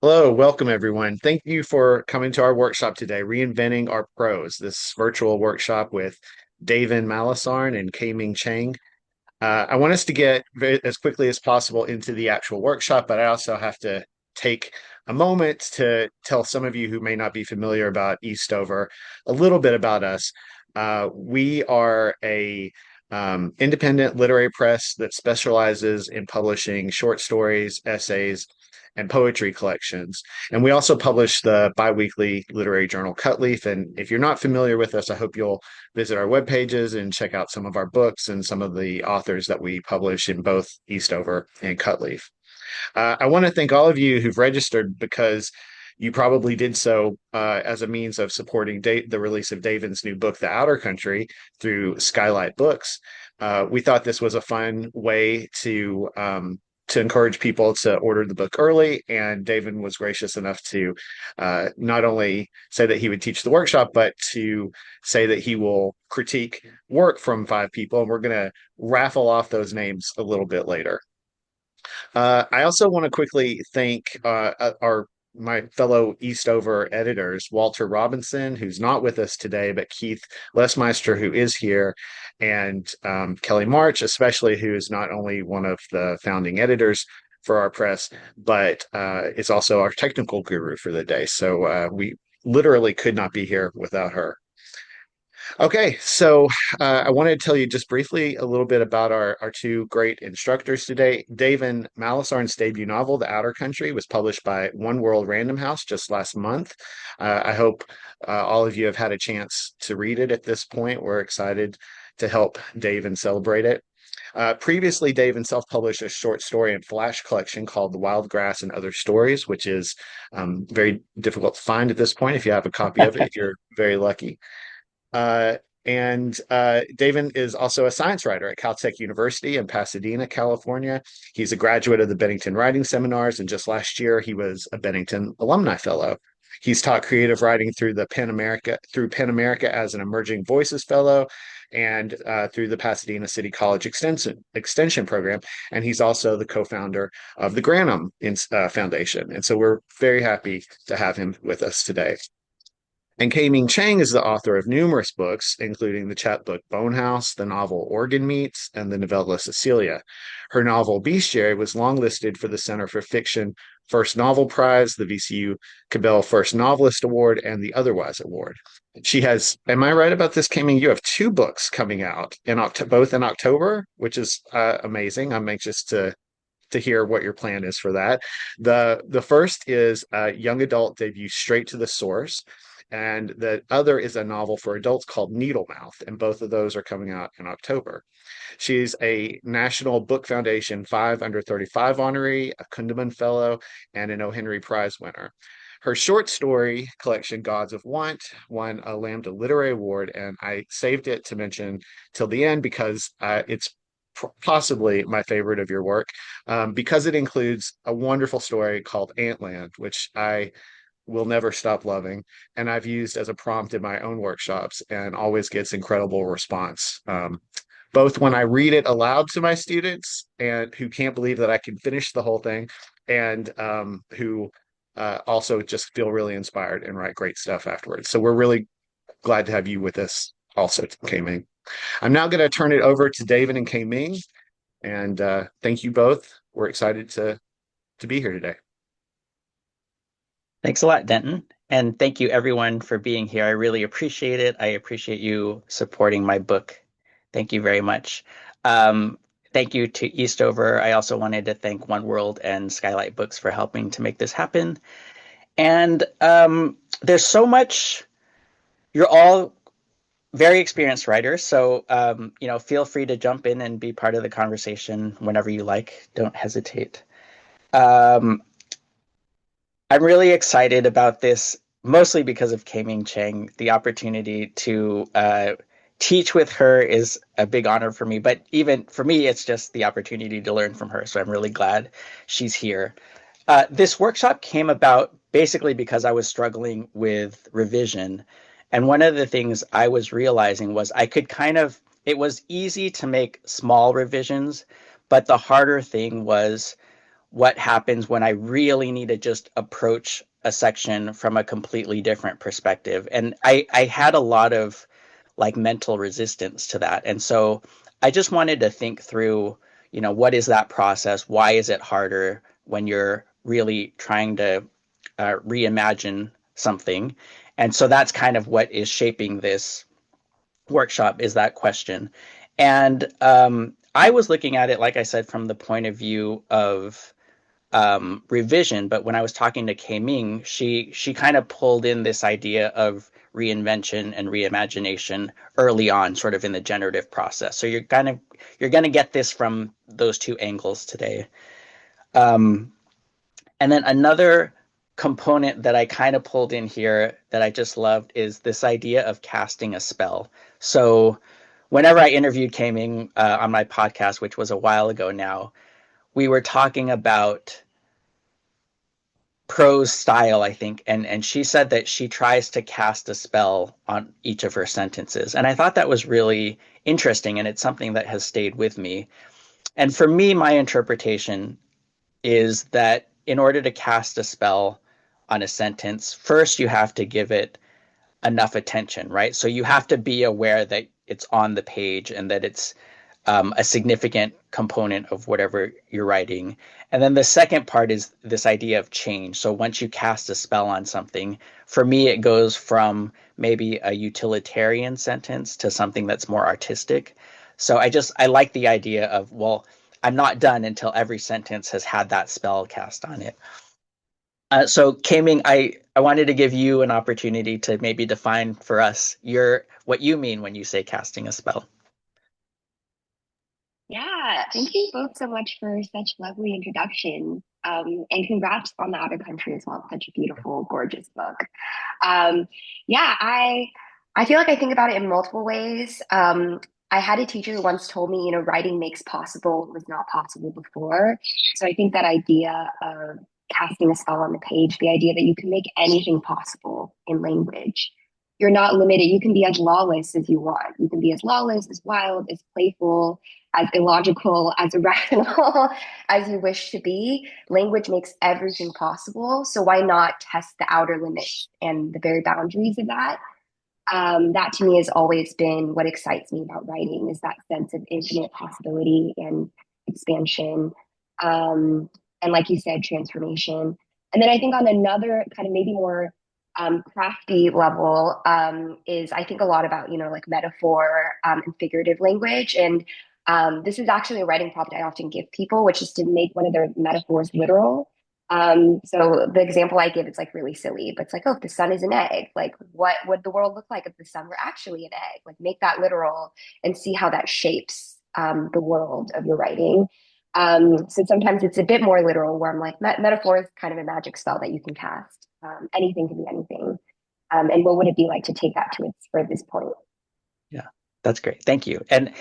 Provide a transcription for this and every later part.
Hello, welcome everyone. Thank you for coming to our workshop today, Reinventing Our Prose, this virtual workshop with Davin Malasarn and K-Ming Chang. I want us to get as quickly as possible into the actual workshop, but I also have to take a moment to tell some of you who may not be familiar about Eastover a little bit about us. We are a independent literary press that specializes in publishing short stories, essays, and poetry collections. And we also publish the biweekly literary journal Cutleaf. And if you're not familiar with us, I hope you'll visit our web pages and check out some of our books and some of the authors that we publish in both Eastover and Cutleaf. I want to thank all of you who've registered because you probably did so as a means of supporting the release of Davin's new book, The Outer Country, through Skylight Books. We thought this was a fun way to encourage people to order the book early. And Davin was gracious enough to not only say that he would teach the workshop, but to say that he will critique work from five people. And we're going to raffle off those names a little bit later. I also want to quickly thank our my fellow Eastover editors, Walter Robinson, who's not with us today, but Keith Lesmeister, who is here, and Kelly March, especially, who is not only one of the founding editors for our press, but is also our technical guru for the day. So we literally could not be here without her. Okay, so I wanted to tell you just briefly a little bit about our two great instructors today. Davin Malasarn's debut novel, The Outer Country, was published by One World Random House just last month. I hope all of you have had a chance to read it at this point. We're excited to help Davin celebrate it. Previously, Davin self-published a short story and flash collection called The Wild Grass and Other Stories, which is very difficult to find at this point if you have a copy of it, if you're very lucky. Uh, and Davin is also a science writer at Caltech University in Pasadena, California. He's a graduate of the Bennington Writing Seminars, and just last year he was a Bennington Alumni Fellow. He's taught creative writing through Pen America as an Emerging Voices Fellow, and through the Pasadena City College Extension Program. And he's also the co-founder of the Granum Foundation. And so we're very happy to have him with us today. And K-Ming Chang is the author of numerous books, including the chapbook Bonehouse, the novel Organ Meats, and the novella Cecilia. Her novel Bestiary was longlisted for the Center for Fiction First Novel Prize, the VCU Cabell First Novelist Award, and the Otherwise Award. She has, am I right about this, K-Ming? You have two books coming out both in October, which is amazing. I'm anxious to hear what your plan is for that. The first is a young adult debut, Straight to the Source, and the other is a novel for adults called Needlemouth, and both of those are coming out in October. She's a National Book Foundation 5 Under 35 honoree, a Kundiman Fellow, and an O. Henry Prize winner. Her short story collection, Gods of Want, won a Lambda Literary Award, and I saved it to mention till the end because it's possibly my favorite of your work, because it includes a wonderful story called Antland, which I will never stop loving, and I've used as a prompt in my own workshops and always gets incredible response. Both when I read it aloud to my students and who can't believe that I can finish the whole thing, and who also just feel really inspired and write great stuff afterwards. So we're really glad to have you with us also, K-Ming. I'm now going to turn it over to David and K-Ming, and thank you both. We're excited to be here today. Thanks a lot, Denton. And thank you everyone for being here. I really appreciate it. I appreciate you supporting my book. Thank you very much. Thank you to Eastover. I also wanted to thank One World and Skylight Books for helping to make this happen. And there's so much, you're all very experienced writers, so feel free to jump in and be part of the conversation whenever you like. Don't hesitate. I'm really excited about this, mostly because of K-Ming Chang. The opportunity to teach with her is a big honor for me, but even for me, it's just the opportunity to learn from her. So I'm really glad she's here. This workshop came about basically because I was struggling with revision. And one of the things I was realizing was it was easy to make small revisions, but the harder thing was what happens when I really need to just approach a section from a completely different perspective. And I had a lot of like mental resistance to that. And so I just wanted to think through, what is that process? Why is it harder when you're really trying to reimagine something? And so that's kind of what is shaping this workshop, is that question. And I was looking at it, like I said, from the point of view of revision. But when I was talking to K-Ming, she kind of pulled in this idea of reinvention and reimagination early on, sort of in the generative process. So you're gonna get this from those two angles today. Um, and then another component that I kind of pulled in here that I just loved is this idea of casting a spell. So whenever I interviewed K-Ming on my podcast, which was a while ago now, we were talking about prose style, I think, and she said that she tries to cast a spell on each of her sentences. And I thought that was really interesting, and it's something that has stayed with me. And for me, my interpretation is that in order to cast a spell on a sentence, first you have to give it enough attention, right? So you have to be aware that it's on the page and that it's a significant component of whatever you're writing. And then the second part is this idea of change. So once you cast a spell on something, for me, it goes from maybe a utilitarian sentence to something that's more artistic. So I like the idea of, well, I'm not done until every sentence has had that spell cast on it. So, Kaming, I wanted to give you an opportunity to maybe define for us what you mean when you say casting a spell. Yeah, thank you both so much for such lovely introductions. And congrats on the Outer Country as well. Such a beautiful, gorgeous book. Um, yeah, I feel like I think about it in multiple ways. I had a teacher who once told me, writing makes possible what was not possible before. So I think that idea of casting a spell on the page, the idea that you can make anything possible in language. You're not limited. You can be as lawless as you want. You can be as lawless, as wild, as playful, as illogical, as irrational as you wish to be. Language makes everything possible. So why not test the outer limits and the very boundaries of that? That to me has always been what excites me about writing, is that sense of infinite possibility and expansion. Um, and like you said, transformation. And then I think on another kind of maybe more crafty level is I think a lot about, like metaphor and figurative language. And this is actually a writing prompt I often give people, which is to make one of their metaphors literal. So the example I give is like really silly, but it's like, oh, if the sun is an egg, like what would the world look like if the sun were actually an egg? Like make that literal and see how that shapes the world of your writing. So sometimes it's a bit more literal where I'm like, metaphor is kind of a magic spell that you can cast. Anything can be anything. And what would it be like to take that to its furthest point? Yeah, that's great. Thank you. And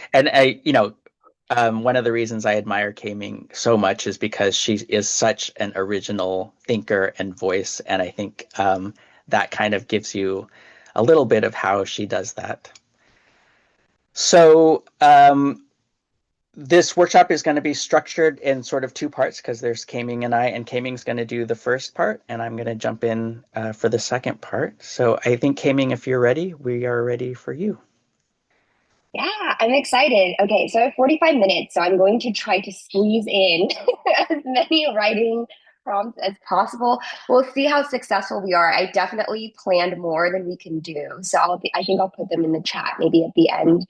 one of the reasons I admire K-Ming so much is because she is such an original thinker and voice, and I think that kind of gives you a little bit of how she does that. So this workshop is going to be structured in sort of two parts because there's K-Ming and I, and K-Ming's going to do the first part, and I'm going to jump in for the second part. So I think, K-Ming, if you're ready, we are ready for you. Yeah, I'm excited. Okay, so I have 45 minutes, so I'm going to try to squeeze in as many writing prompts as possible. We'll see how successful we are. I definitely planned more than we can do. So I think I'll put them in the chat maybe at the end,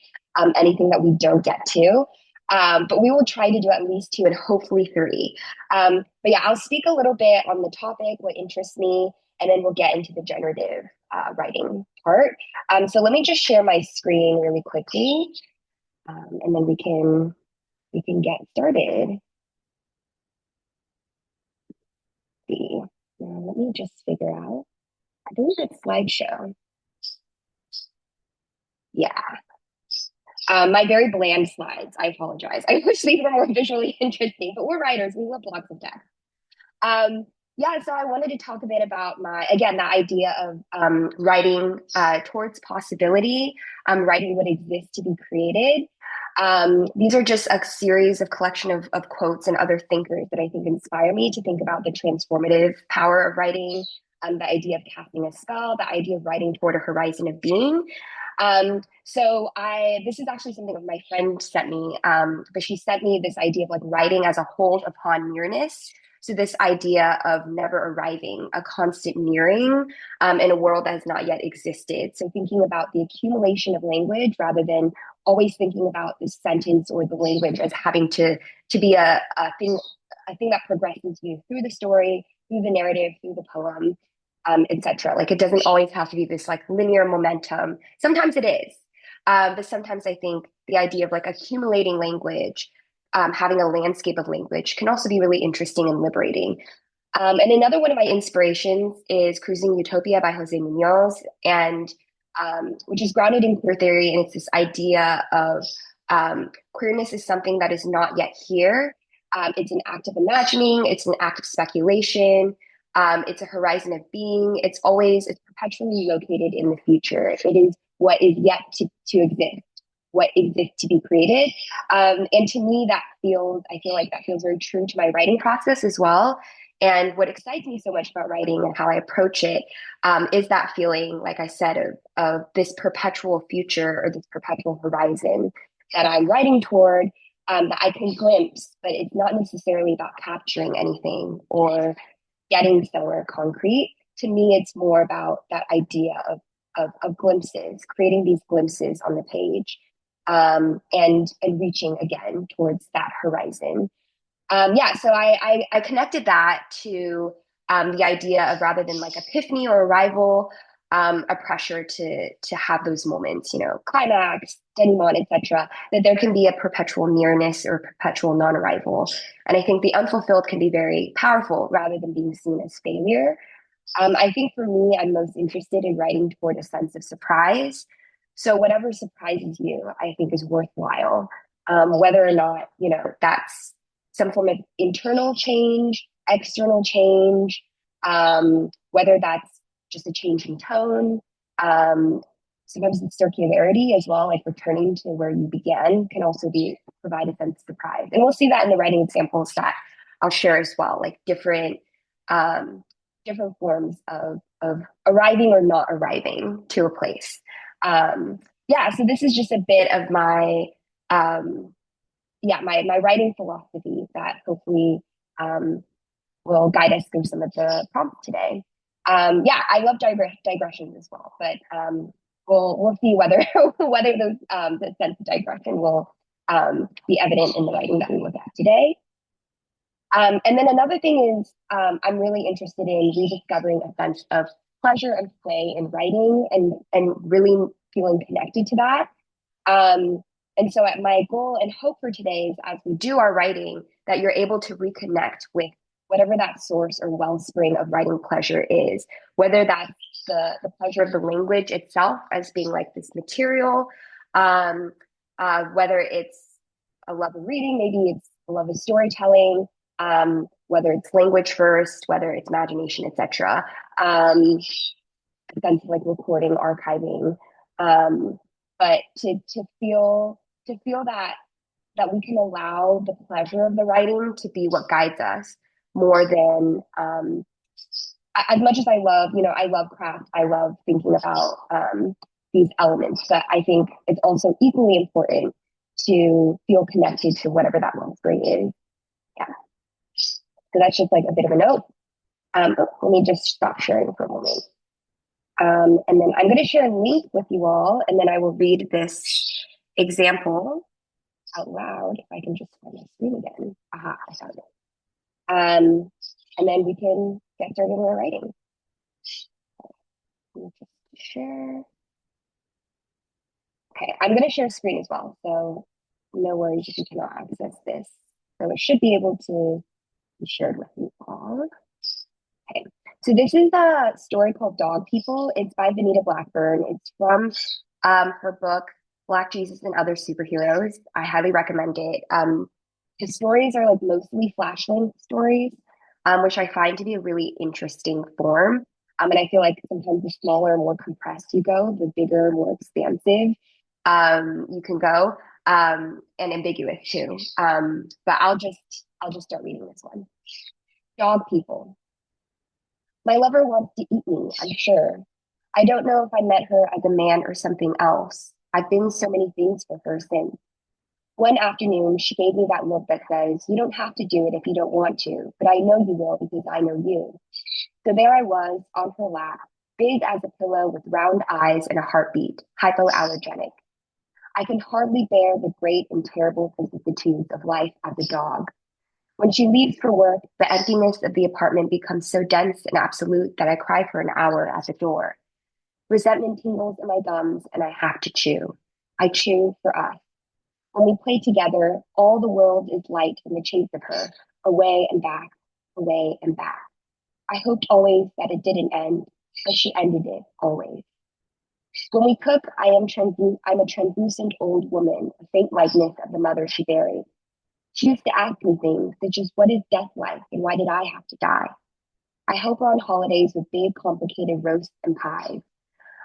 anything that we don't get to. But we will try to do at least two and hopefully three. But yeah, I'll speak a little bit on the topic, what interests me, and then we'll get into the generative writing part. So let me just share my screen really quickly, and then we can get started. Let's see, now let me just figure out. I believe it's slideshow. Yeah, my very bland slides. I apologize. I wish these were more visually interesting, but we're writers. We love blocks of text. Yeah, so I wanted to talk a bit about the idea of writing towards possibility, writing what exists to be created. These are just a series of collection of quotes and other thinkers that I think inspire me to think about the transformative power of writing, the idea of casting a spell, the idea of writing toward a horizon of being. This is actually something that my friend sent me, but she sent me this idea of like writing as a hold upon nearness. So this idea of never arriving, a constant nearing in a world that has not yet existed. So thinking about the accumulation of language rather than always thinking about the sentence or the language as having to be a thing that progresses you through the story, through the narrative, through the poem, etc. Like it doesn't always have to be this like linear momentum. Sometimes it is, but sometimes I think the idea of like accumulating language, having a landscape of language, can also be really interesting and liberating. And another one of my inspirations is Cruising Utopia by Jose Munoz, and which is grounded in queer theory, and it's this idea of queerness is something that is not yet here. It's an act of imagining. It's an act of speculation. It's a horizon of being. It's perpetually located in the future. It is what is yet to exist, what exists to be created. And to me, I feel like that feels very true to my writing process as well. And what excites me so much about writing and how I approach it is that feeling, like I said, of this perpetual future or this perpetual horizon that I'm writing toward, that I can glimpse, but it's not necessarily about capturing anything or getting somewhere concrete. To me, it's more about that idea of glimpses, creating these glimpses on the page, and reaching again towards that horizon. So I connected that to the idea of, rather than like epiphany or arrival, a pressure to have those moments, climax, denouement, etc. That there can be a perpetual nearness or perpetual non-arrival, and I think the unfulfilled can be very powerful rather than being seen as failure. I think for me, I'm most interested in writing toward a sense of surprise. So whatever surprises you, I think is worthwhile. Whether or not, that's some form of internal change, external change, whether that's just a change in tone. Um, Sometimes it's circularity as well, like returning to where you began can also provide a sense of surprise. And we'll see that in the writing examples that I'll share as well, like um, different forms of arriving or not arriving to a place. So this is just a bit of um, my writing philosophy that hopefully um, will guide us through some of the prompts today. I love digressions as well, but we'll see whether whether those the sense of digression will be evident in the writing that we look at today. And then another thing is I'm really interested in rediscovering a sense of pleasure and play in writing, and really feeling connected to that. Um, and so at my goal and hope for today is, as we do our writing, that you're able to reconnect with whatever that source or wellspring of writing pleasure is, whether that's the pleasure of the language itself as being like this material, um, whether it's a love of reading, maybe it's a love of storytelling, whether it's language first, whether it's imagination, etc. Sense of like recording, archiving, but to feel that we can allow the pleasure of the writing to be what guides us more than as much as I love craft, I love thinking about these elements, but I think it's also equally important to feel connected to whatever that wellspring is. Yeah. So that's just like a bit of a note. Let me just stop sharing for a moment. And then I'm going to share a link with you all, and then I will read this example out loud. If I can just find my screen again. Aha, I found it. And then we can get started with our writing. Let me just share. Okay, I'm going to share screen as well, so no worries if you cannot access this. So it should be able to be shared with you all. Okay, so this is a story called Dog People. It's by Vanita Blackburn. It's from her book, Black Jesus and Other Superheroes. I highly recommend it. His stories are like mostly flash length stories, which I find to be a really interesting form. And I feel like sometimes the smaller, more compressed you go, the bigger, more expansive you can go. and ambiguous too. But I'll just start reading this one. Dog people. My lover wants to eat me, I'm sure. I don't know if I met her as a man or something else. I've been so many things for her since. One afternoon, she gave me that look that says, you don't have to do it if you don't want to, but I know you will because I know you. So there I was on her lap, big as a pillow with round eyes and a heartbeat, hypoallergenic. I can hardly bear the great and terrible vicissitudes of life as a dog. When she leaves for work, the emptiness of the apartment becomes so dense and absolute that I cry for an hour at the door. Resentment tingles in my gums and I have to chew. I chew for us. When we play together, all the world is light in the chase of her, away and back, away and back. I hoped always that it didn't end, but she ended it always. When we cook, I'm a translucent old woman, a faint likeness of the mother she buried. She used to ask me things such as, what is death like and why did I have to die? I help her on holidays with big, complicated roasts and pies.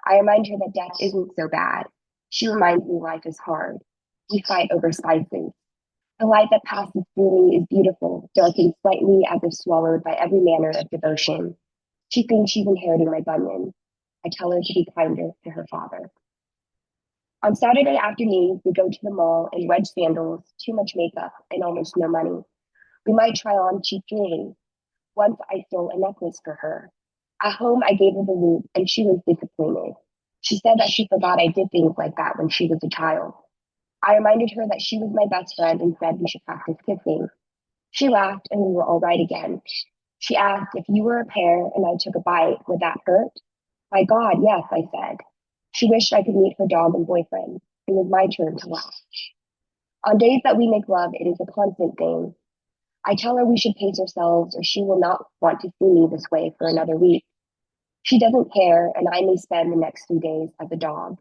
I remind her that death isn't so bad. She reminds me life is hard. We fight over spices. The light that passes through me is beautiful, darkened slightly as if swallowed by every manner of devotion. She thinks she's inheriting my bunion. I tell her to be kinder to her father. On Saturday afternoons, we go to the mall in wedge sandals, too much makeup, and almost no money. We might try on cheap jewelry. Once I stole a necklace for her. At home, I gave her the loop, and she was disappointed. She said that she forgot I did things like that when she was a child. I reminded her that she was my best friend and said we should practice kissing. She laughed, and we were all right again. She asked if you were a pear and I took a bite, would that hurt? My God, yes, I said. She wished I could meet her dog and boyfriend. It was my turn to laugh. On days that we make love, it is a constant thing. I tell her we should pace ourselves or she will not want to see me this way for another week. She doesn't care, and I may spend the next few days as a dog.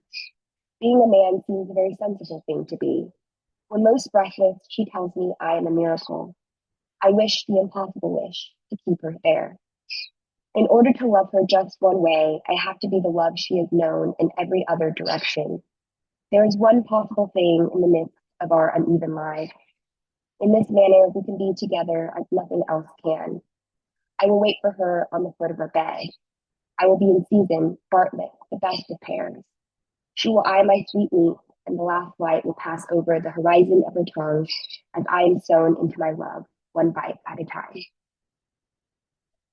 Being a man seems a very sensible thing to be. When most breathless, she tells me I am a miracle. I wish the impossible wish to keep her there. In order to love her just one way, I have to be the love she has known in every other direction. There is one possible thing in the midst of our uneven lives. In this manner, we can be together as nothing else can. I will wait for her on the foot of her bed. I will be in season, Bartlett, the best of pairs. She will eye my sweet meat, and the last light will pass over the horizon of her tongue as I am sewn into my love, one bite at a time.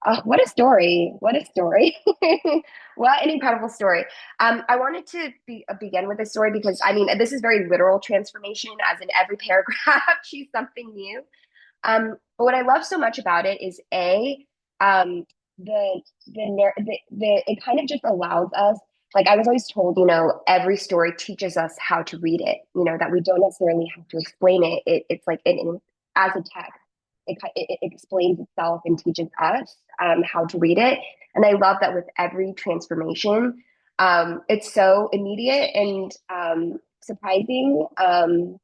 Oh, what a story. What a story. What an incredible story. I wanted to begin with this story because, I mean, this is very literal transformation, as in every paragraph, she's something new. But what I love so much about it is um, the it kind of just allows us. Like I was always told, every story teaches us how to read it. That we don't necessarily have to explain it. It's like as a text, it explains itself and teaches us how to read it. And I love that with every transformation, it's so immediate and surprising. And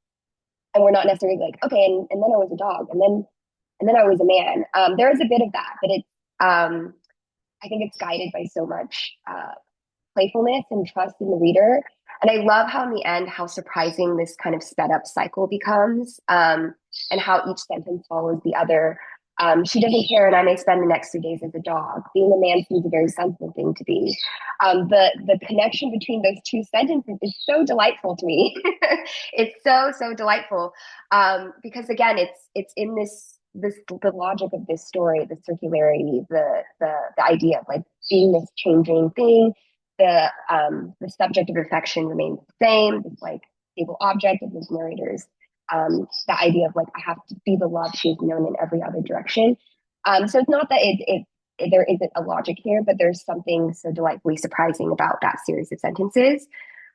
we're not necessarily like, okay, and then I was a dog, and then I was a man. There is a bit of that, but I think it's guided by so much playfulness and trust in the reader. And I love how in the end, how surprising this kind of sped up cycle becomes, and how each sentence follows the other. She doesn't care, and I may spend the next 3 days as a dog. Being a man seems a very sensible thing to be. The connection between those two sentences is so delightful to me. It's so delightful because again, it's in this the logic of this story, the circularity, the idea of like being this changing thing. The subject of affection remains the same. This like stable object of this narrator's the idea of like I have to be the love she's known in every other direction. So it's not that there isn't a logic here, but there's something so delightfully surprising about that series of sentences.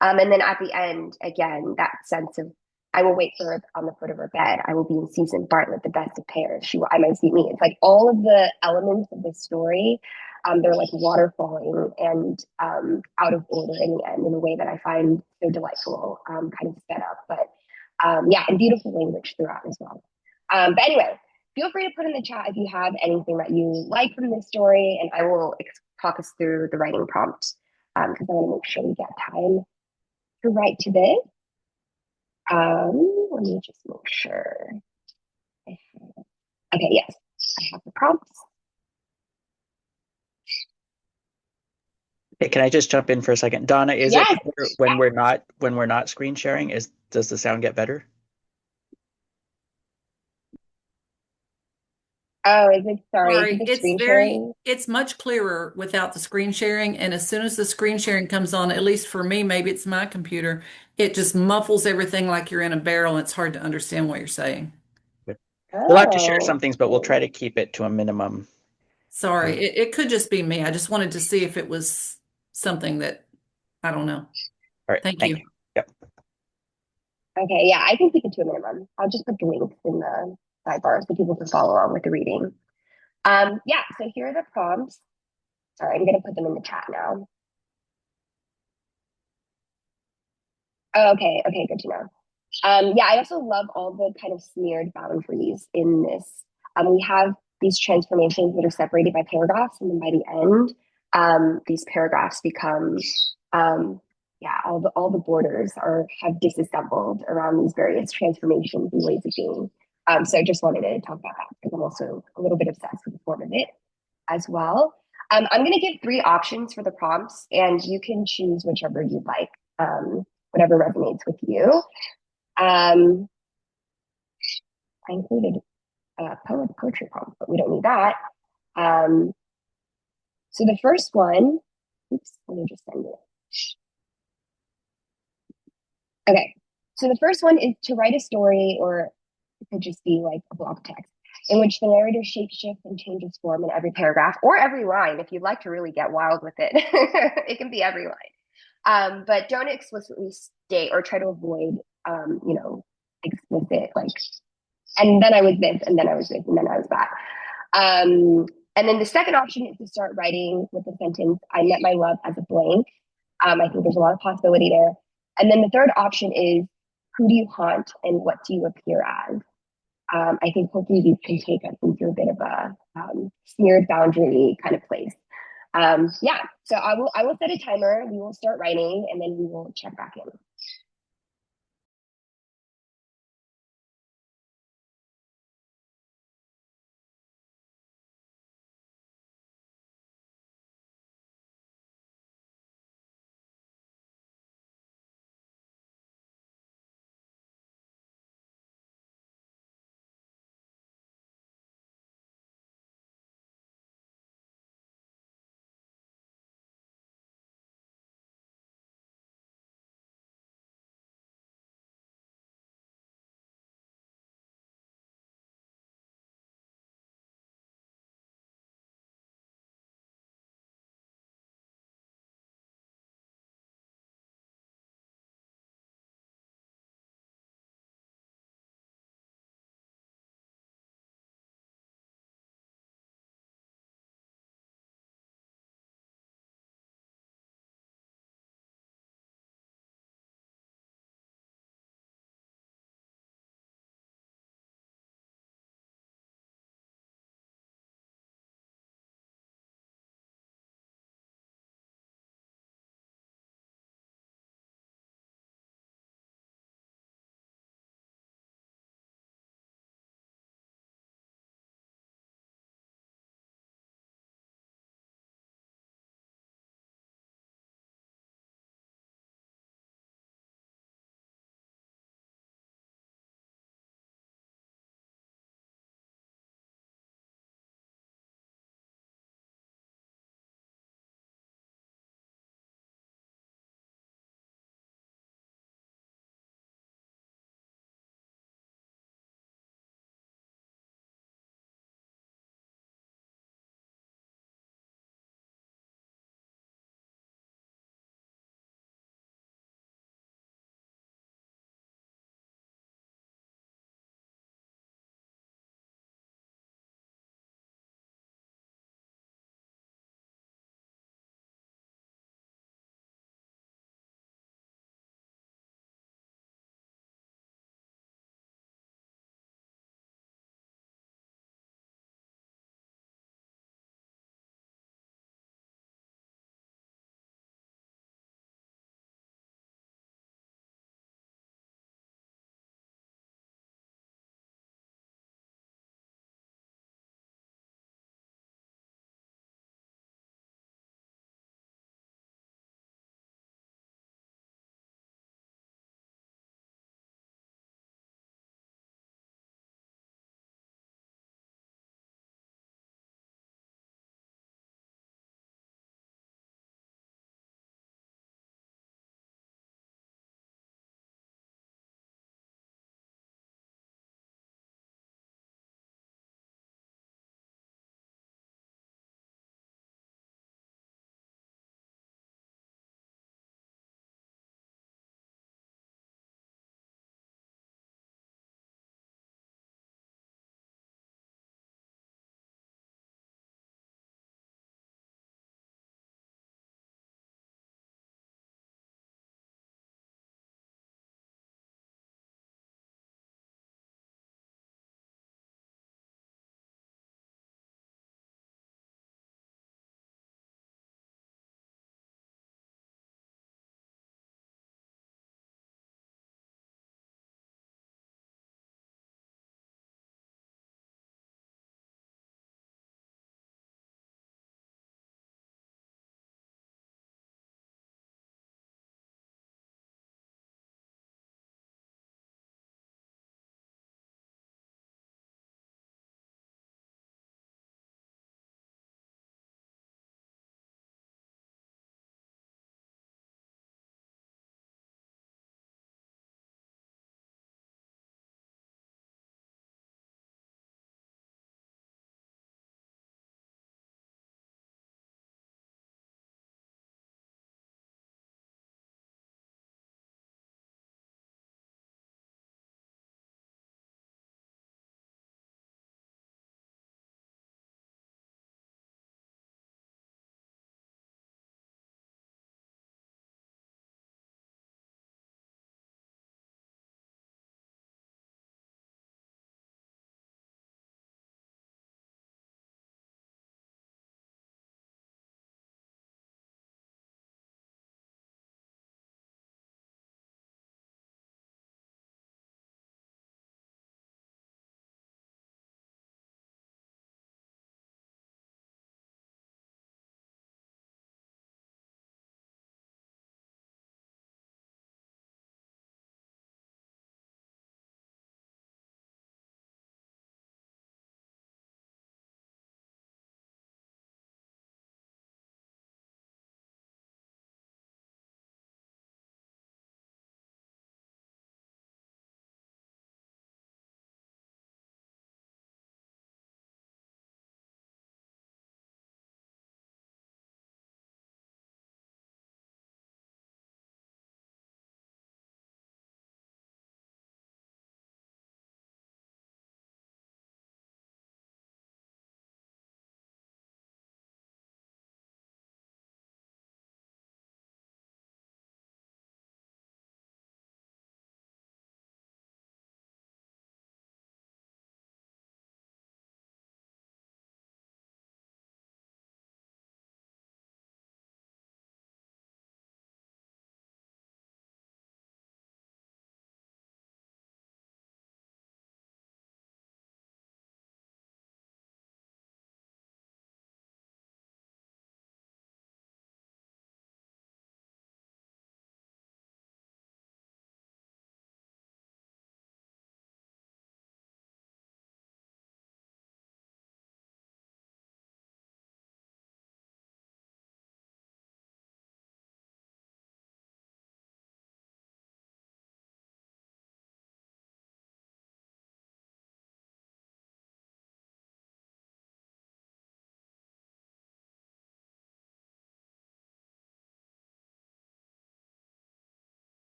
And then at the end, again, that sense of I will wait for her on the foot of her bed. I will be in season, Bartlett, the best of pairs. I might see me. It's like all of the elements of this story, they're like waterfalling and out of order in the end in a way that I find so delightful, kind of sped up. But yeah, and beautiful language throughout as well. But anyway, feel free to put in the chat if you have anything that you like from this story, and I will talk us through the writing prompt because I want to make sure we get time to write to this. Let me just make sure. Okay, yes, I have the prompts. Hey, can I just jump in for a second? Donna, is it Yes. better when we're not screen sharing? Does the sound get better? Oh, is it, sorry, is it Sorry, the screen sharing? it's much clearer without the screen sharing. And as soon as the screen sharing comes on, at least for me, maybe it's my computer, it just muffles everything like you're in a barrel. And it's hard to understand what you're saying. Good. We'll have to share Oh, some things, but we'll try to keep it to a minimum. Sorry, Um, it could just be me. I just wanted to see if it was something that I don't know. all right, Thank thank you. you. Yep. okay, yeah, I can keep it to a minimum. I'll just put the links in the sidebar so people can follow along with the reading. Yeah, so here are the prompts. Sorry, I'm gonna put them in the chat now. Oh, okay, okay, good to know. Yeah, I also love all the kind of smeared boundaries in this. We have these transformations that are separated by paragraphs, and then by the end, these paragraphs become, yeah, all the borders are have disassembled around these various transformations and ways of being. So I just wanted to talk about that because I'm also a little bit obsessed with the form of it as well. I'm going to give three options for the prompts, and you can choose whichever you'd like, whatever resonates with you. Um, I included poetry prompt, but we don't need that. Um, so the first one, oops, let me just send it. Okay, so the first one is to write a story, or it could just be like a block text, in which the narrator shapeshifts and changes form in every paragraph or every line. If you'd like to really get wild with it, it can be every line. But don't explicitly state or try to avoid, explicit like, and then I was this, and then I was this, and then I was that. Um, and then the second option is to start writing with the sentence, I met my love as a blank. I think there's a lot of possibility there. And then the third option is, who do you haunt and what do you appear as? I think hopefully these can take us into a bit of a smeared boundary kind of place. Yeah, so I will set a timer. We will start writing, and then we will check back in.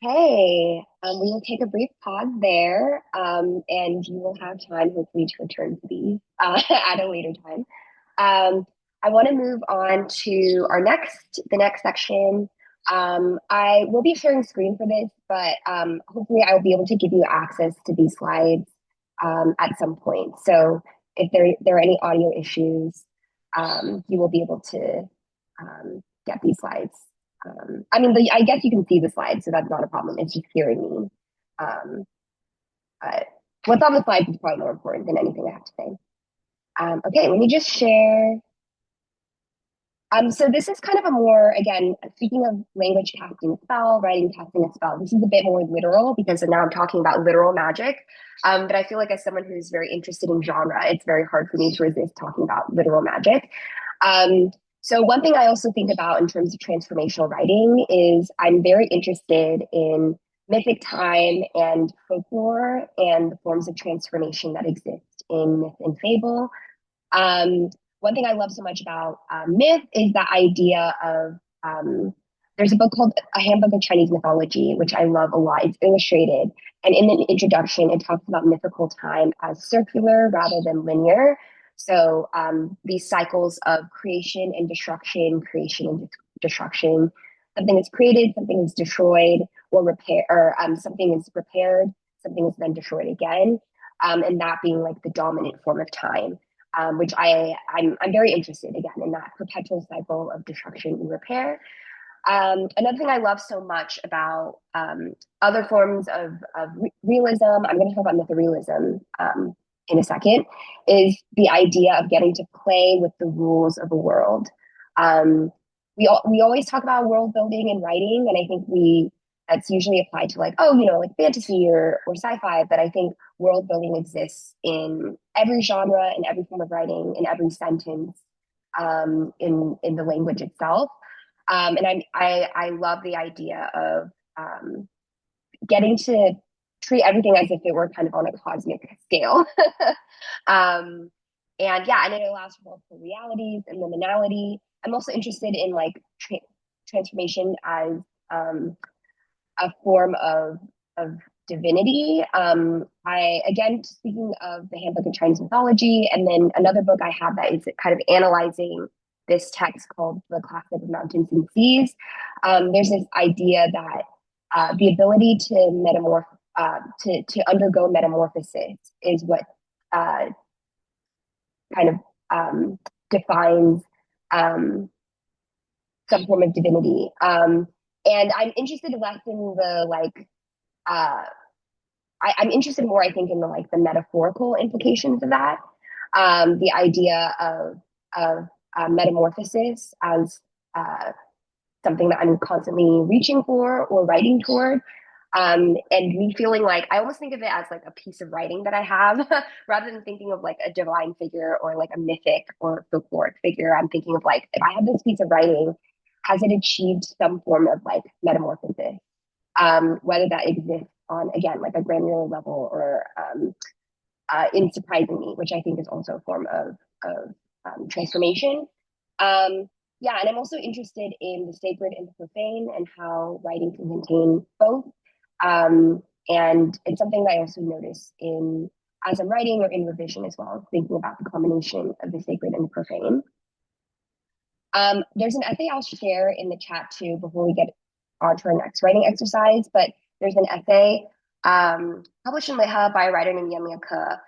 Okay, we will take a brief pause there, and you will have time, hopefully, to return to these at a later time. I want to move on to the next section. I will be sharing screen for this, but hopefully I will be able to give you access to these slides at some point. So if there are any audio issues, you will be able to get these slides. I mean, I guess you can see the slides, so that's not a problem. It's just hearing me. Um, but what's on the slides is probably more important than anything I have to say. Okay, let me just share. So this is kind of a more, again, speaking of language casting a spell, writing casting a spell, this is a bit more literal because now I'm talking about literal magic. But I feel like as someone who's very interested in genre, it's very hard for me to resist talking about literal magic. So one thing I also think about in terms of transformational writing is I'm very interested in mythic time and folklore and the forms of transformation that exist in myth and fable. Um, One thing I love so much about myth is the idea of there's a book called A Handbook of Chinese Mythology, which I love a lot. It's illustrated. And in the introduction, it talks about mythical time as circular rather than linear. So these cycles of creation and destruction. Something is created, something is destroyed, or repair, or something is repaired, something is then destroyed again. And that being like the dominant form of time, which I'm very interested again in that perpetual cycle of destruction and repair. Another thing I love so much about other forms of realism, I'm going to talk about mythorealism in a second, is the idea of getting to play with the rules of a world. Um, we always talk about world building and writing, and I think that's usually applied to like, oh, like fantasy or sci-fi, but I think world building exists in every genre, in every form of writing, in every sentence, in the language itself. And I love the idea of getting to treat everything as if it were kind of on a cosmic scale. um, and yeah, and it allows for multiple realities and liminality. I'm also interested in like transformation as a form of divinity. I again speaking of the Handbook of Chinese Mythology, and then another book I have that is kind of analyzing this text called The Classic of Mountains and Seas. There's this idea that the ability to to undergo metamorphosis is what kind of defines some form of divinity. And I'm interested less in the like I'm interested more, I think, in the metaphorical implications of that. The idea of metamorphosis as something that I'm constantly reaching for or writing toward. And me feeling like I almost think of it as like a piece of writing that I have rather than thinking of like a divine figure or like a mythic or folkloric figure. I'm thinking of like, if I have this piece of writing, has it achieved some form of like metamorphosis? Whether that exists on, again, like a granular level or in surprising me, which I think is also a form of transformation. Yeah, and I'm also interested in the sacred and the profane and how writing can contain both. And it's something that I also notice as I'm writing or in revision as well, thinking about the combination of the sacred and the profane. There's an essay I'll share in the chat too before we get on to our next writing exercise, but there's an essay published in Leha by a writer named Yan Ke,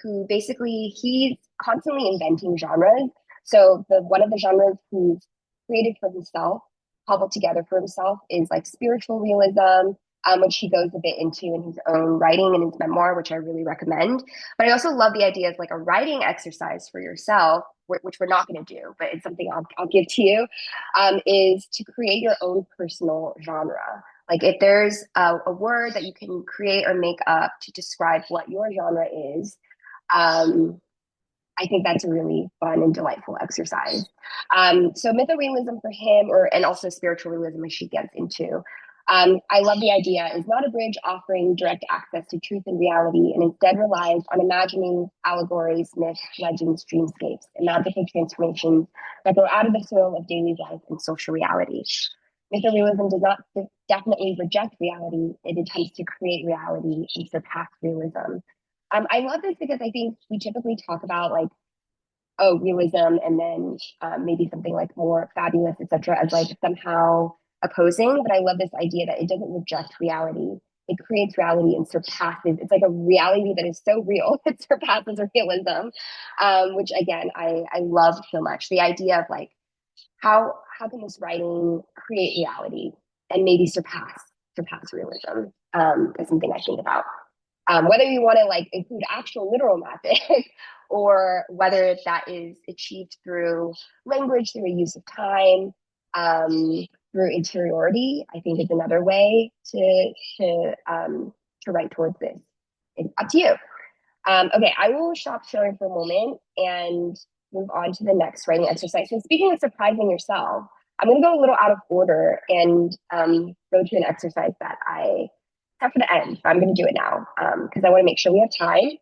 who basically he's constantly inventing genres. So one of the genres he's created for himself, cobbled together for himself, is like spiritual realism, which he goes a bit into in his own writing and his memoir, which I really recommend. But I also love the idea of like a writing exercise for yourself, which we're not going to do, but it's something I'll give to you, is to create your own personal genre. Like if there's a word that you can create or make up to describe what your genre is, I think that's a really fun and delightful exercise. So mythorealism for him, and also spiritual realism, as she gets into. I love the idea is not a bridge offering direct access to truth and reality, and instead relies on imagining allegories, myths, legends, dreamscapes, and magical transformations that grow out of the soil of daily life and social reality. Mythorealism does not definitely reject reality. It attempts to create reality and surpass realism. I love this because I think we typically talk about like, oh, realism and then maybe something like more fabulous, etc., as like somehow opposing. But I love this idea that it doesn't reject reality. It creates reality and surpasses. It's like a reality that is so real it surpasses realism, which again I love so much. The idea of like how can this writing create reality and maybe surpass realism is something I think about. Whether you want to like include actual literal magic or whether that is achieved through language, through a use of time, through interiority, I think is another way to write towards this. It's up to you. Okay, I will stop sharing for a moment and move on to the next writing exercise. So speaking of surprising yourself, I'm going to go a little out of order and go to an exercise that I have for the end. But I'm going to do it now because I want to make sure we have time.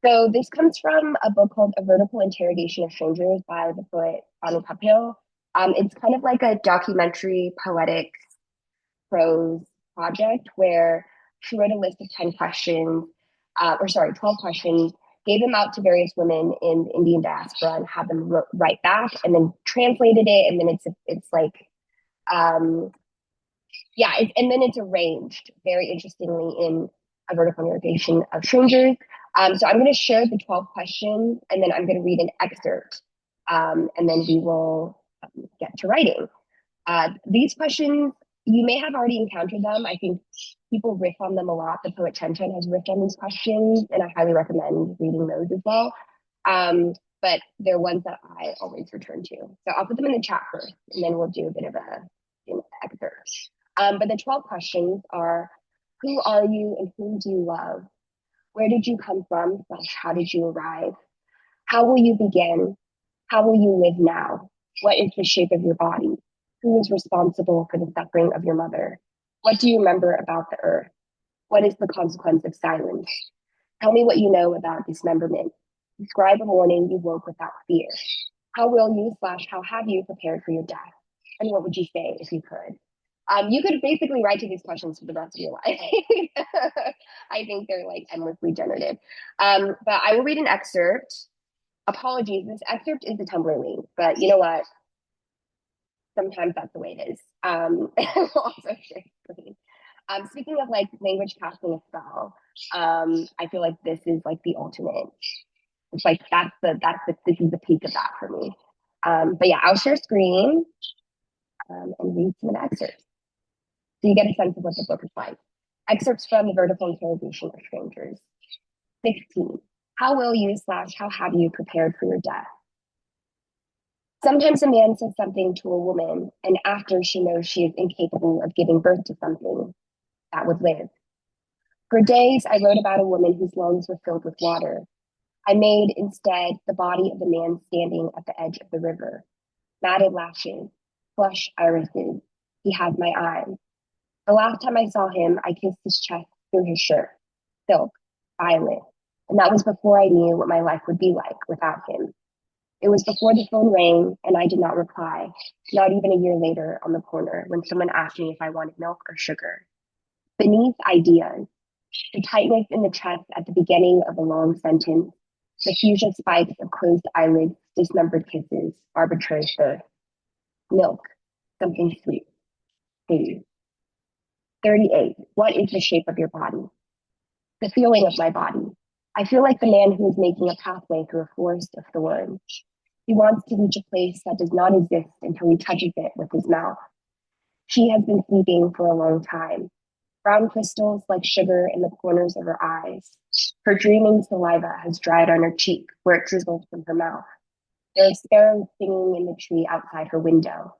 So this comes from a book called A Vertical Interrogation of Strangers by the poet Banu Papil. It's kind of like a documentary poetic prose project where she wrote a list of 10 questions, 12 questions, gave them out to various women in the Indian diaspora and had them write back and then translated it. And then it's like, and then it's arranged very interestingly in A Vertical Interrogation of Strangers. So I'm going to share the 12 questions and then I'm going to read an excerpt and then we will get to writing. These questions, you may have already encountered them. I think people riff on them a lot. The poet Chen has riffed on these questions, and I highly recommend reading those as well. But they're ones that I always return to. So I'll put them in the chat first, and then we'll do a bit of an excerpt. But the 12 questions are, who are you and whom do you love? Where did you come from? How did you arrive? How will you begin? How will you live now? What is the shape of your body? Who is responsible for the suffering of your mother? What do you remember about the earth? What is the consequence of silence? Tell me what you know about dismemberment. Describe a morning you woke without fear. How will you / how have you prepared for your death? And what would you say if you could? You could basically write to these questions for the rest of your life. I think they're like endlessly generative. But I will read an excerpt. Apologies, this excerpt is the Tumblr link, but you know what? Sometimes that's the way it is. Also share screen. Speaking of like language casting a spell, I feel like this is like the ultimate. It's like this is the peak of that for me. But yeah, I'll share screen and read some excerpts so you get a sense of what the book is like. Excerpts from The Vertical Interrogation of Strangers. 16. How will you / how have you prepared for your death? Sometimes a man says something to a woman, and after she knows she is incapable of giving birth to something that would live. For days, I wrote about a woman whose lungs were filled with water. I made instead the body of the man standing at the edge of the river. Matted lashes, flush irises. He had my eyes. The last time I saw him, I kissed his chest through his shirt. Silk, violet. And that was before I knew what my life would be like without him. It was before the phone rang and I did not reply, not even a year later on the corner when someone asked me if I wanted milk or sugar. Beneath ideas, the tightness in the chest at the beginning of a long sentence, the fuchsia spikes of closed eyelids, dismembered kisses, arbitrary thirst. Milk, something sweet. Baby. 38. What is the shape of your body? The feeling of my body. I feel like the man who is making a pathway through a forest of thorns. He wants to reach a place that does not exist until he touches it with his mouth. She has been sleeping for a long time. Brown crystals like sugar in the corners of her eyes. Her dreaming saliva has dried on her cheek where it drizzled from her mouth. There are sparrows singing in the tree outside her window.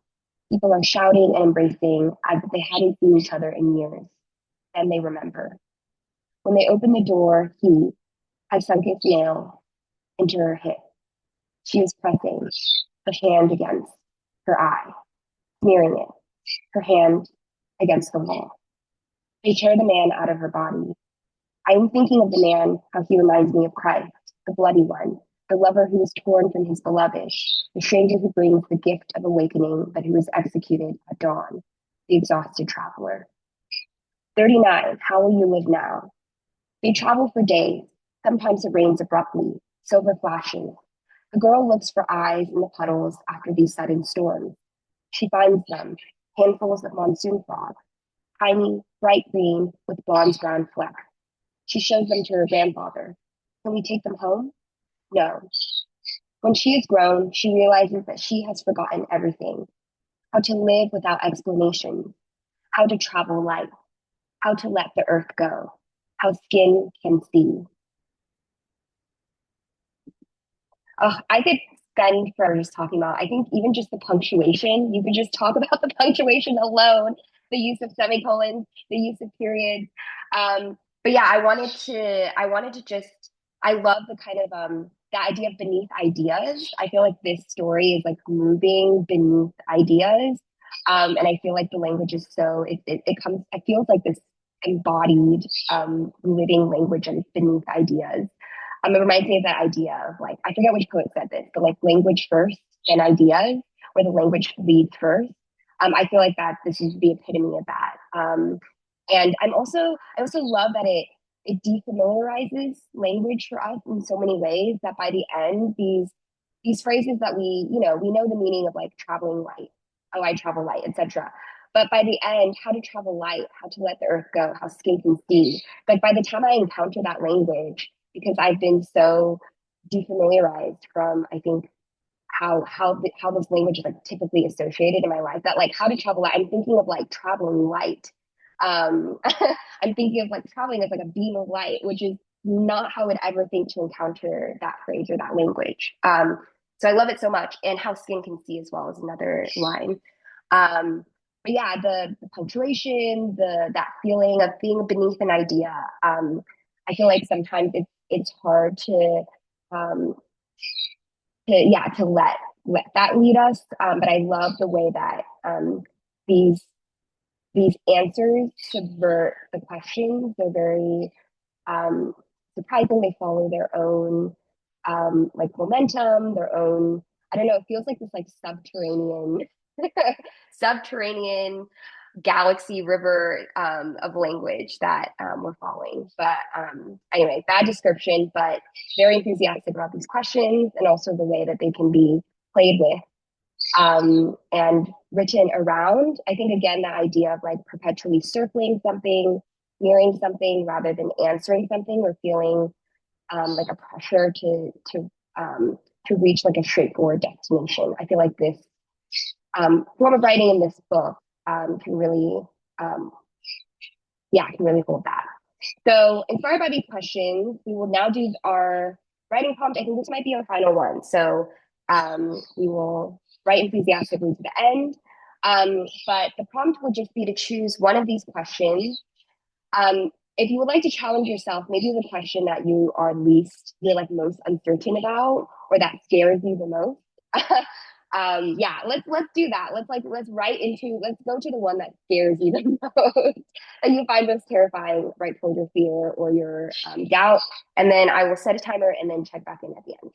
People are shouting and embracing as if they hadn't seen each other in years. Then they remember. When they open the door, he has sunk his nail into her hip. She is pressing her hand against her eye, smearing it, her hand against the wall. They tear the man out of her body. I am thinking of the man, how he reminds me of Christ, the bloody one, the lover who was torn from his beloved, the stranger who brings the gift of awakening, but who was executed at dawn. The exhausted traveler. 39. How will you live now? They travel for days. Sometimes it rains abruptly, silver flashing. The girl looks for eyes in the puddles after these sudden storms. She finds them, handfuls of monsoon fog, tiny, bright green with bronze brown flecks. She shows them to her grandfather. Can we take them home? No. When she is grown, she realizes that she has forgotten everything: how to live without explanation, how to travel light, how to let the earth go, how skin can see. Oh, I could spend forever just talking about. I think even just the punctuation, you could just talk about the punctuation alone, the use of semicolons, the use of periods. But yeah, I wanted to just, I love the kind of the idea of beneath ideas. I feel like this story is like moving beneath ideas. And I feel like the language is so it comes, it feels like this embodied living language and beneath ideas. It reminds me of that idea of like, I forget which poet said this, but like language first and ideas, where the language leads first. I feel like that this is the epitome of that. And I also love that it defamiliarizes language for us in so many ways that by the end, these phrases that we know the meaning of like traveling light, oh, I travel light, etc. But by the end, how to travel light, how to let the earth go, how skin can see. Like by the time I encounter that language, because I've been so defamiliarized from, I think, how this language is like typically associated in my life, that like how to travel light, I'm thinking of like traveling light. I'm thinking of like traveling as like a beam of light, which is not how I would ever think to encounter that phrase or that language. So I love it so much. And how skin can see as well is another line. But yeah, the punctuation, the that feeling of being beneath an idea. I feel like sometimes it's hard um, to let that lead us. But I love the way that these these answers subvert the questions. They're very surprising. They follow their own like momentum, their own. I don't know. It feels like this like subterranean, subterranean galaxy river of language that we're following. But anyway, bad description, but very enthusiastic about these questions and also the way that they can be played with and written around. I think again that idea of like perpetually circling something, nearing something rather than answering something or feeling like a pressure to reach like a straightforward destination. I feel like this form of writing in this book can really um, can really hold that. So inspired by these questions, we will now do our writing prompt. I think this might be our final one. So we will write enthusiastically to the end. But the prompt will just be to choose one of these questions. If you would like to challenge yourself, maybe the question that you're like most uncertain about, or that scares you the most. Yeah, let's do that. Let's go to the one that scares you the most, that you find most terrifying, right toward your fear or your doubt. And then I will set a timer and then check back in at the end.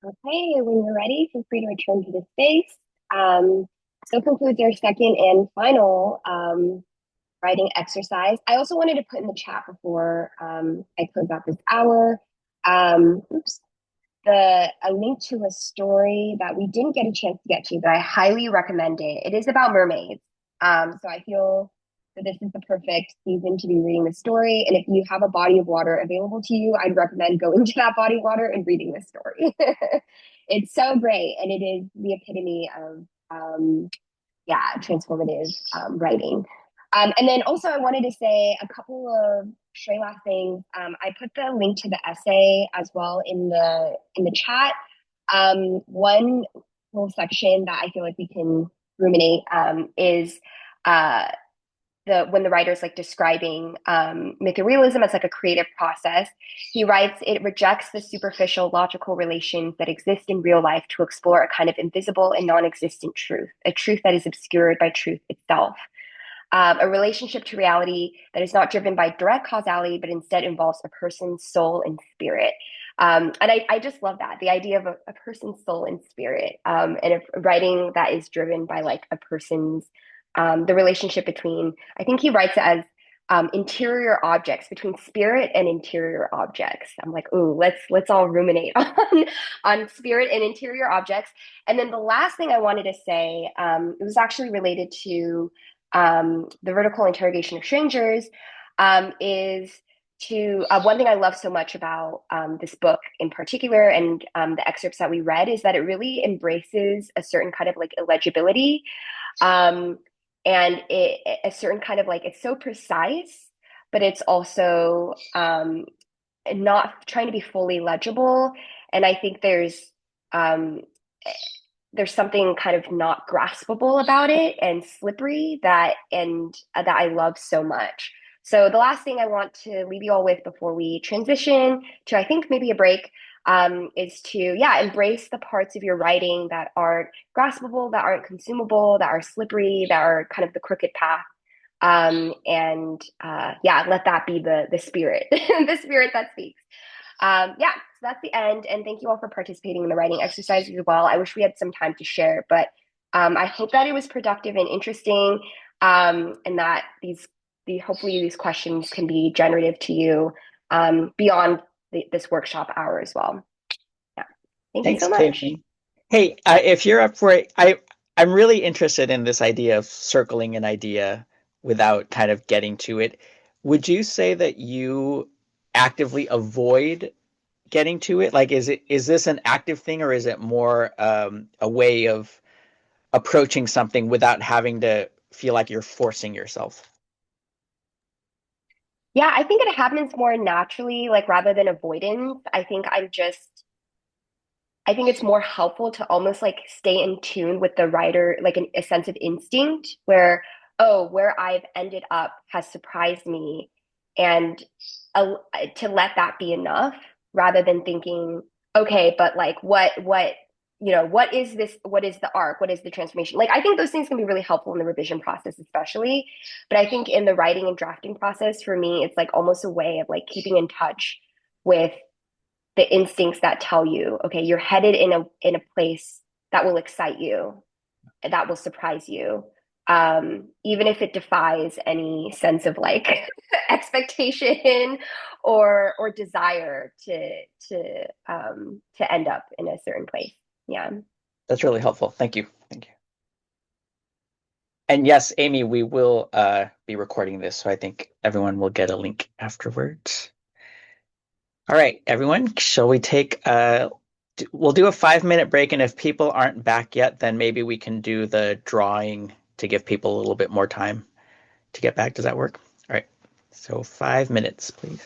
Okay, when you're ready, feel free to return to the space. Um, so concludes our second and final writing exercise. I also wanted to put in the chat before I close out this hour. Oops, a link to a story that we didn't get a chance to get to, but I highly recommend it. It is about mermaids. So I feel that this is the perfect season to be reading the story. And if you have a body of water available to you, I'd recommend going to that body of water and reading this story. It's so great, and it is the epitome of yeah, transformative writing. And then also, I wanted to say a couple of stray last things. I put the link to the essay as well in the chat. One whole section that I feel like we can ruminate is uh, the when the writer's like describing mythorealism as like a creative process. He writes, it rejects the superficial logical relations that exist in real life to explore a kind of invisible and non-existent truth, a truth that is obscured by truth itself. A relationship to reality that is not driven by direct causality, but instead involves a person's soul and spirit. And I just love that, the idea of a person's soul and spirit, and a writing that is driven by like a person's, the relationship between, I think he writes it as interior objects, between spirit and interior objects. I'm like, ooh, let's all ruminate on spirit and interior objects. And then the last thing I wanted to say, it was actually related to the vertical interrogation of strangers, is to one thing I love so much about this book in particular, and the excerpts that we read, is that it really embraces a certain kind of like illegibility, um, and a certain kind of like, it's so precise, but it's also not trying to be fully legible. And I think um, there's something kind of not graspable about it and slippery that I love so much. So the last thing I want to leave you all with before we transition to, I think, maybe a break, is to, yeah, embrace the parts of your writing that aren't graspable, that aren't consumable, that are slippery, that are kind of the crooked path. Yeah, let that be the spirit, the spirit that speaks. Yeah, so that's the end. And thank you all for participating in the writing exercises as well. I wish we had some time to share, but I hope that it was productive and interesting, and that hopefully these questions can be generative to you beyond this workshop hour as well. Yeah, thank you Thanks, so much. K-Ming. Hey, if you're up for it, I'm really interested in this idea of circling an idea without kind of getting to it. Would you say that you actively avoid getting to it? Like, is this an active thing, or is it more a way of approaching something without having to feel like you're forcing yourself? Yeah, I think it happens more naturally, like rather than avoidance. I think it's more helpful to almost like stay in tune with the writer, like a sense of instinct where, oh, where I've ended up has surprised me. And uh, to let that be enough rather than thinking, okay, but like what is this? What is the arc? What is the transformation? Like, I think those things can be really helpful in the revision process, especially. But I think in the writing and drafting process, for me, it's like almost a way of like keeping in touch with the instincts that tell you, okay, you're headed in a place that will excite you, that will surprise you, even if it defies any sense of like expectation or desire to end up in a certain place. Yeah. That's really helpful. Thank you. Thank you. And yes, Amy, we will be recording this, so I think everyone will get a link afterwards. All right, everyone, shall we take we'll do a 5-minute break, and if people aren't back yet, then maybe we can do the drawing to give people a little bit more time to get back. Does that work? All right, so 5 minutes, please.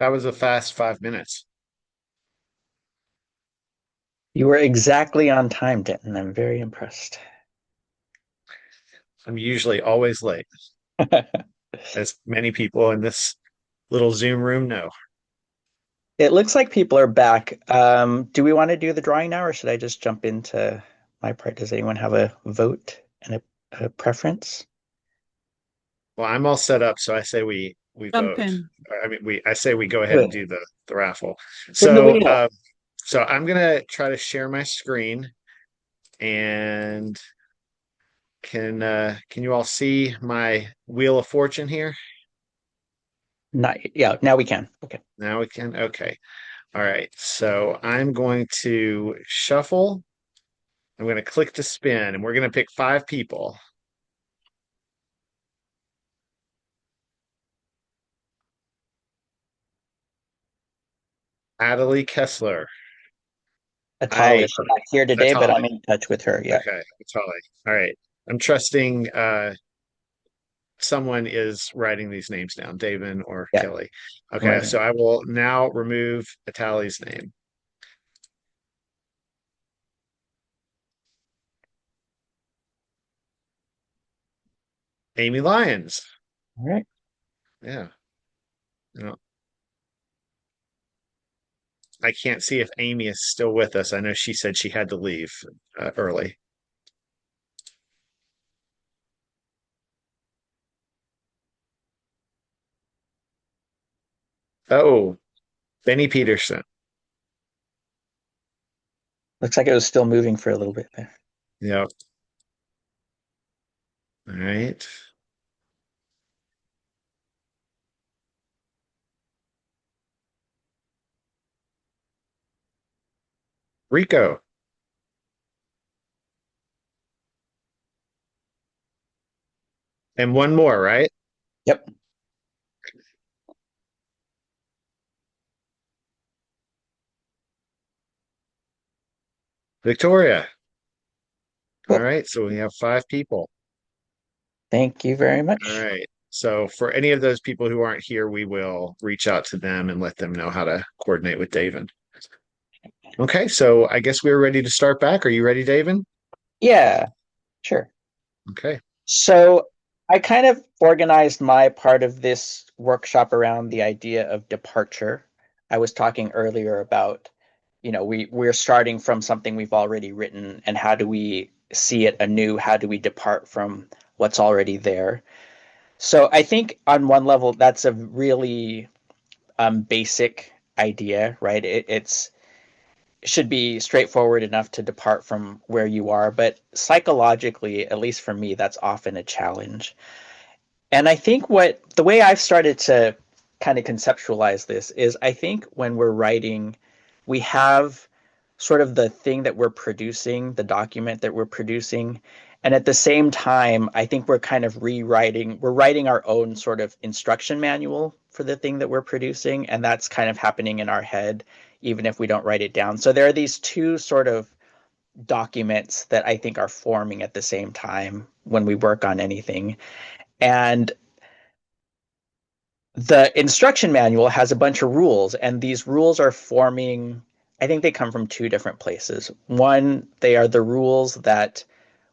That was a fast 5 minutes. You were exactly on time, Denton. I'm very impressed. I'm usually always late, as many people in this little Zoom room know. It looks like people are back. Do we want to do the drawing now, or should I just jump into my part? Does anyone have a vote and a preference? Well, I'm all set up, so I say we Jump vote. in. I mean, we I say we go ahead and Good. do the raffle. Spin the So, wheel. so I'm gonna try to share my screen, and can you all see my Wheel of Fortune here? Not, yeah, now we can. Okay. Now we can. Okay. All right. So I'm going to shuffle. I'm going to click to spin, and we're going to pick five people. Adelie Kessler. Atali I is not here today, but I'm Atali. in touch with her. Yeah. Okay, Atali. All right. I'm trusting someone is writing these names down, Davin or Yeah. Kelly. I'm Okay, writing. so I will now remove Atali's name. Amy Lyons. All right. Yeah. No, I can't see if Amy is still with us. I know she said she had to leave early. Oh, Benny Peterson. Looks like it was still moving for a little bit there. Yep. All right. Rico. And one more, right? Yep. Victoria. All Cool. right. So we have five people. Thank you very All much. right. So for any of those people who aren't here, we will reach out to them and let them know how to coordinate with Davin. Okay. So I guess we're ready to start back. Are you ready, Davin? Yeah, sure. Okay. So I kind of organized my part of this workshop around the idea of departure. I was talking earlier about, we're starting from something we've already written, and how do we see it anew? How do we depart from what's already there? So I think on one level, that's a really basic idea, right? It should be straightforward enough to depart from where you are, but psychologically, at least for me, that's often a challenge. And I think what the way I've started to kind of conceptualize this is I think when we're writing, we have sort of the thing that we're producing, the document that we're producing. And at the same time, I think we're kind of we're writing our own sort of instruction manual for the thing that we're producing. And that's kind of happening in our head, even if we don't write it down. So there are these two sort of documents that I think are forming at the same time when we work on anything. And the instruction manual has a bunch of rules, and these rules are forming, I think they come from two different places. One, they are the rules that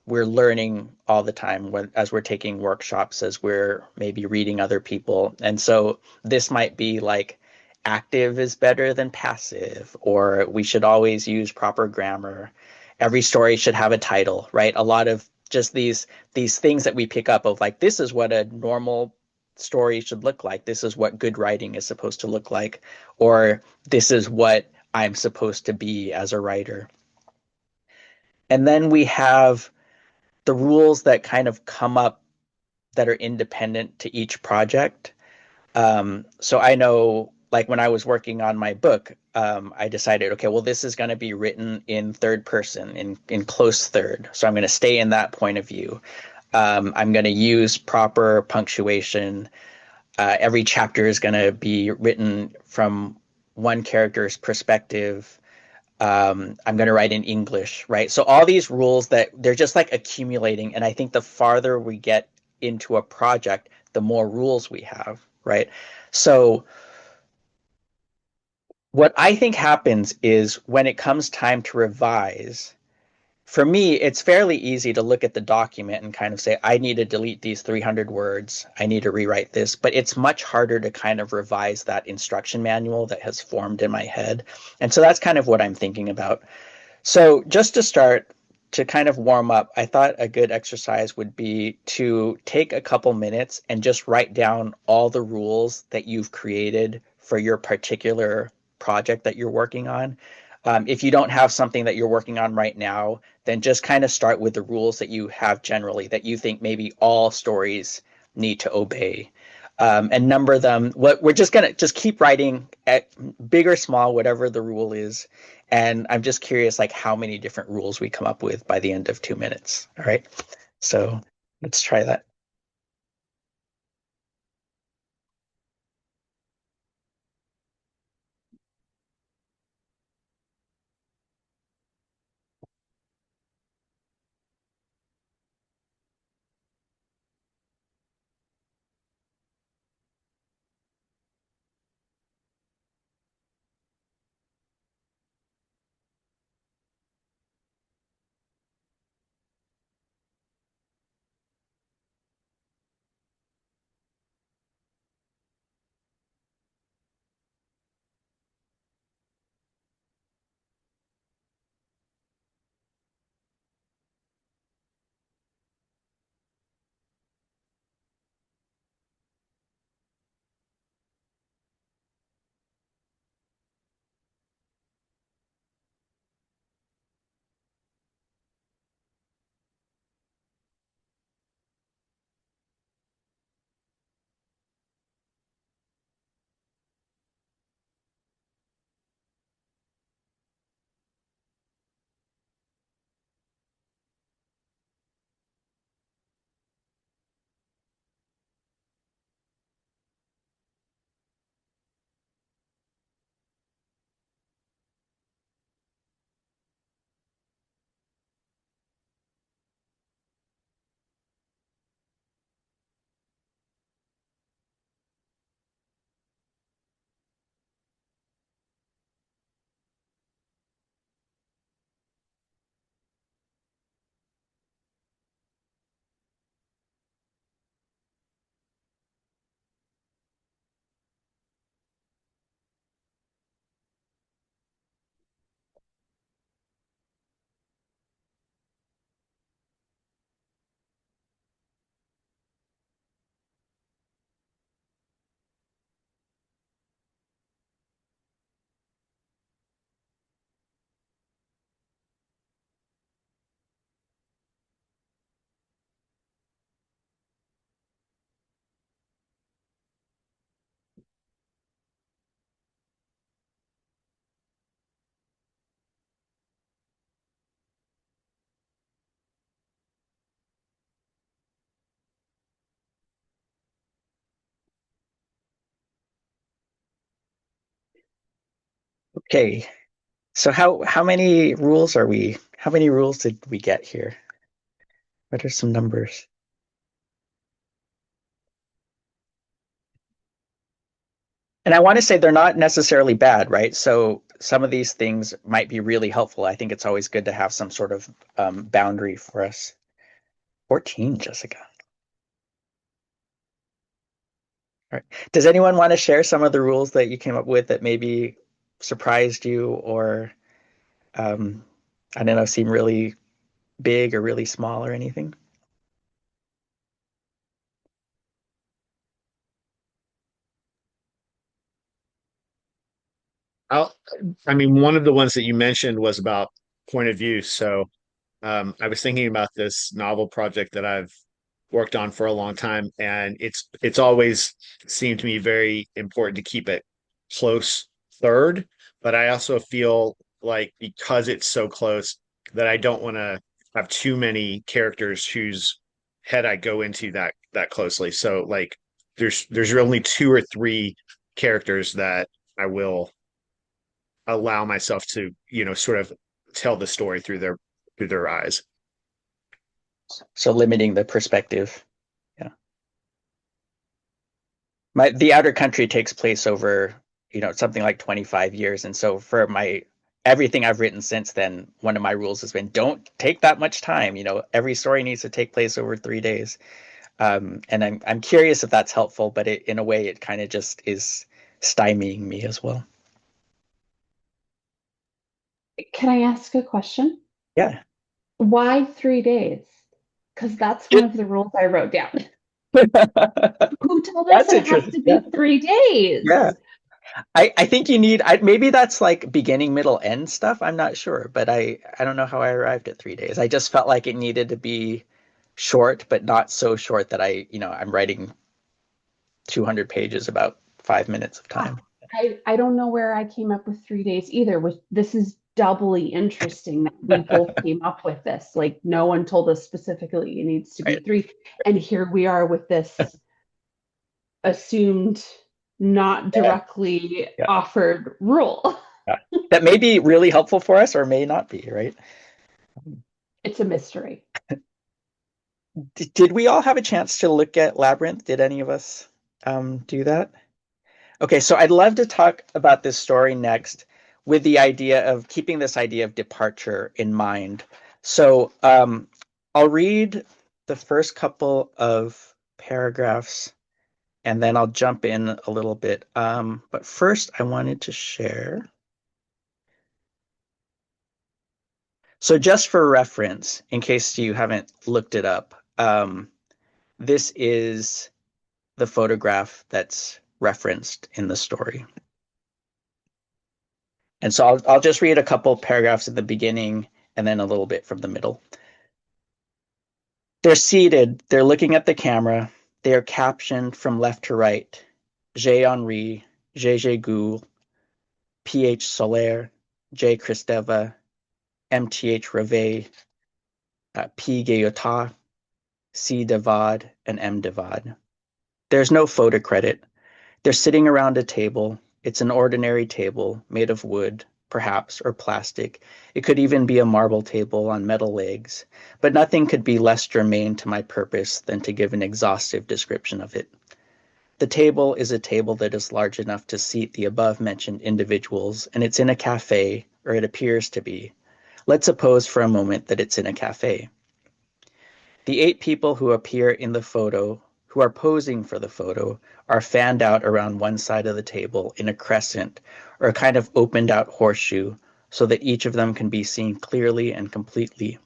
we're learning all the time as we're taking workshops, as we're maybe reading other people. And so this might be like active is better than passive, or we should always use proper grammar. Every story should have a title, right? A lot of just these things that we pick up of like, this is what a normal story should look like. This is what good writing is supposed to look like, or this is what I'm supposed to be as a writer. And then we have the rules that kind of come up that are independent to each project. So I know, like when I was working on my book, I decided, okay, well, this is going to be written in third person, in close third. So I'm going to stay in that point of view. I'm going to use proper punctuation. Every chapter is going to be written from one character's perspective. I'm going to write in English, right? So all these rules that they're just like accumulating. And I think the farther we get into a project, the more rules we have, right? So What I think happens is when it comes time to revise, for me, it's fairly easy to look at the document and kind of say, I need to delete these 300 words. I need to rewrite this. But it's much harder to kind of revise that instruction manual that has formed in my head. And so that's kind of what I'm thinking about. So just to start, to kind of warm up, I thought a good exercise would be to take a couple minutes and just write down all the rules that you've created for your particular project that you're working on. If you don't have something that you're working on right now, then just kind of start with the rules that you have generally that you think maybe all stories need to obey. And number them. What we're just gonna just keep writing at big or small, whatever the rule is, and I'm just curious, like how many different rules we come up with by the end of 2 minutes. All right. So let's try that. Okay. So how many rules are we? How many rules did we get here? What are some numbers? And I want to say they're not necessarily bad, right? So some of these things might be really helpful. I think it's always good to have some sort of boundary for us. 14, Jessica. All right. Does anyone want to share some of the rules that you came up with that maybe surprised you or um, I don't know, seem really big or really small or anything? I'll, I mean, one of the ones that you mentioned was about point of view. So I was thinking about this novel project that I've worked on for a long time, and it's always seemed to me very important to keep it close third. But I also feel like because it's so close that I don't want to have too many characters whose head I go into that closely. So like there's only two or three characters that I will allow myself to, sort of tell the story through their eyes. So limiting the perspective. Yeah. The outer country takes place over something like 25 years. And so for everything I've written since then, one of my rules has been don't take that much time. Every story needs to take place over 3 days. And I'm curious if that's helpful, but in a way, it kind of just is stymieing me as well. Can I ask a question? Yeah. Why 3 days? Because that's one of the rules I wrote down. Who told us That's it has interesting. to be 3 days? Yeah. I think you need, maybe that's like beginning, middle, end stuff. I'm not sure, but I don't know how I arrived at 3 days. I just felt like it needed to be short, but not so short that I'm writing 200 pages about 5 minutes of time. I don't know where I came up with 3 days either. This is doubly interesting that we both came up with this. Like no one told us specifically it needs to be Right. 3. And here we are with this assumed, not directly Yeah. offered rule. Yeah. That may be really helpful for us or may not be, right? It's a mystery. Did we all have a chance to look at Labyrinth? Did any of us do that? Okay, so I'd love to talk about this story next with the idea of keeping this idea of departure in mind. So I'll read the first couple of paragraphs and then I'll jump in a little bit. But first, I wanted to share. So just for reference, in case you haven't looked it up, this is the photograph that's referenced in the story. And so I'll just read a couple paragraphs at the beginning and then a little bit from the middle. They're seated, they're looking at the camera, they are captioned from left to right. J. Henri, J. Gould, P.H. Soler, J. Kristeva, M.T.H. Reve, P. Gayota, C. Devad, and M. Devad. There's no photo credit. They're sitting around a table. It's an ordinary table made of wood, perhaps, or plastic. It could even be a marble table on metal legs, but nothing could be less germane to my purpose than to give an exhaustive description of it. The table is a table that is large enough to seat the above-mentioned individuals, and it's in a cafe, or it appears to be. Let's suppose for a moment that it's in a cafe. The 8 people who appear in the photo, who are posing for the photo, are fanned out around one side of the table in a crescent or a kind of opened out horseshoe so that each of them can be seen clearly and completely.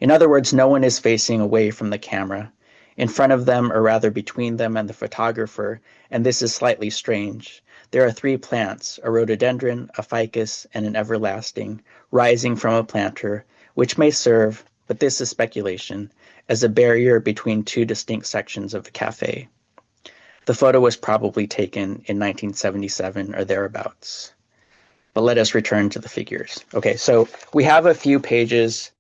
In other words, no one is facing away from the camera. In front of them, or rather between them and the photographer, and this is slightly strange, there are 3 plants, a rhododendron, a ficus, and an everlasting, rising from a planter, which may serve, but this is speculation, as a barrier between 2 distinct sections of the cafe. The photo was probably taken in 1977 or thereabouts. But let us return to the figures. Okay, so we have a few pages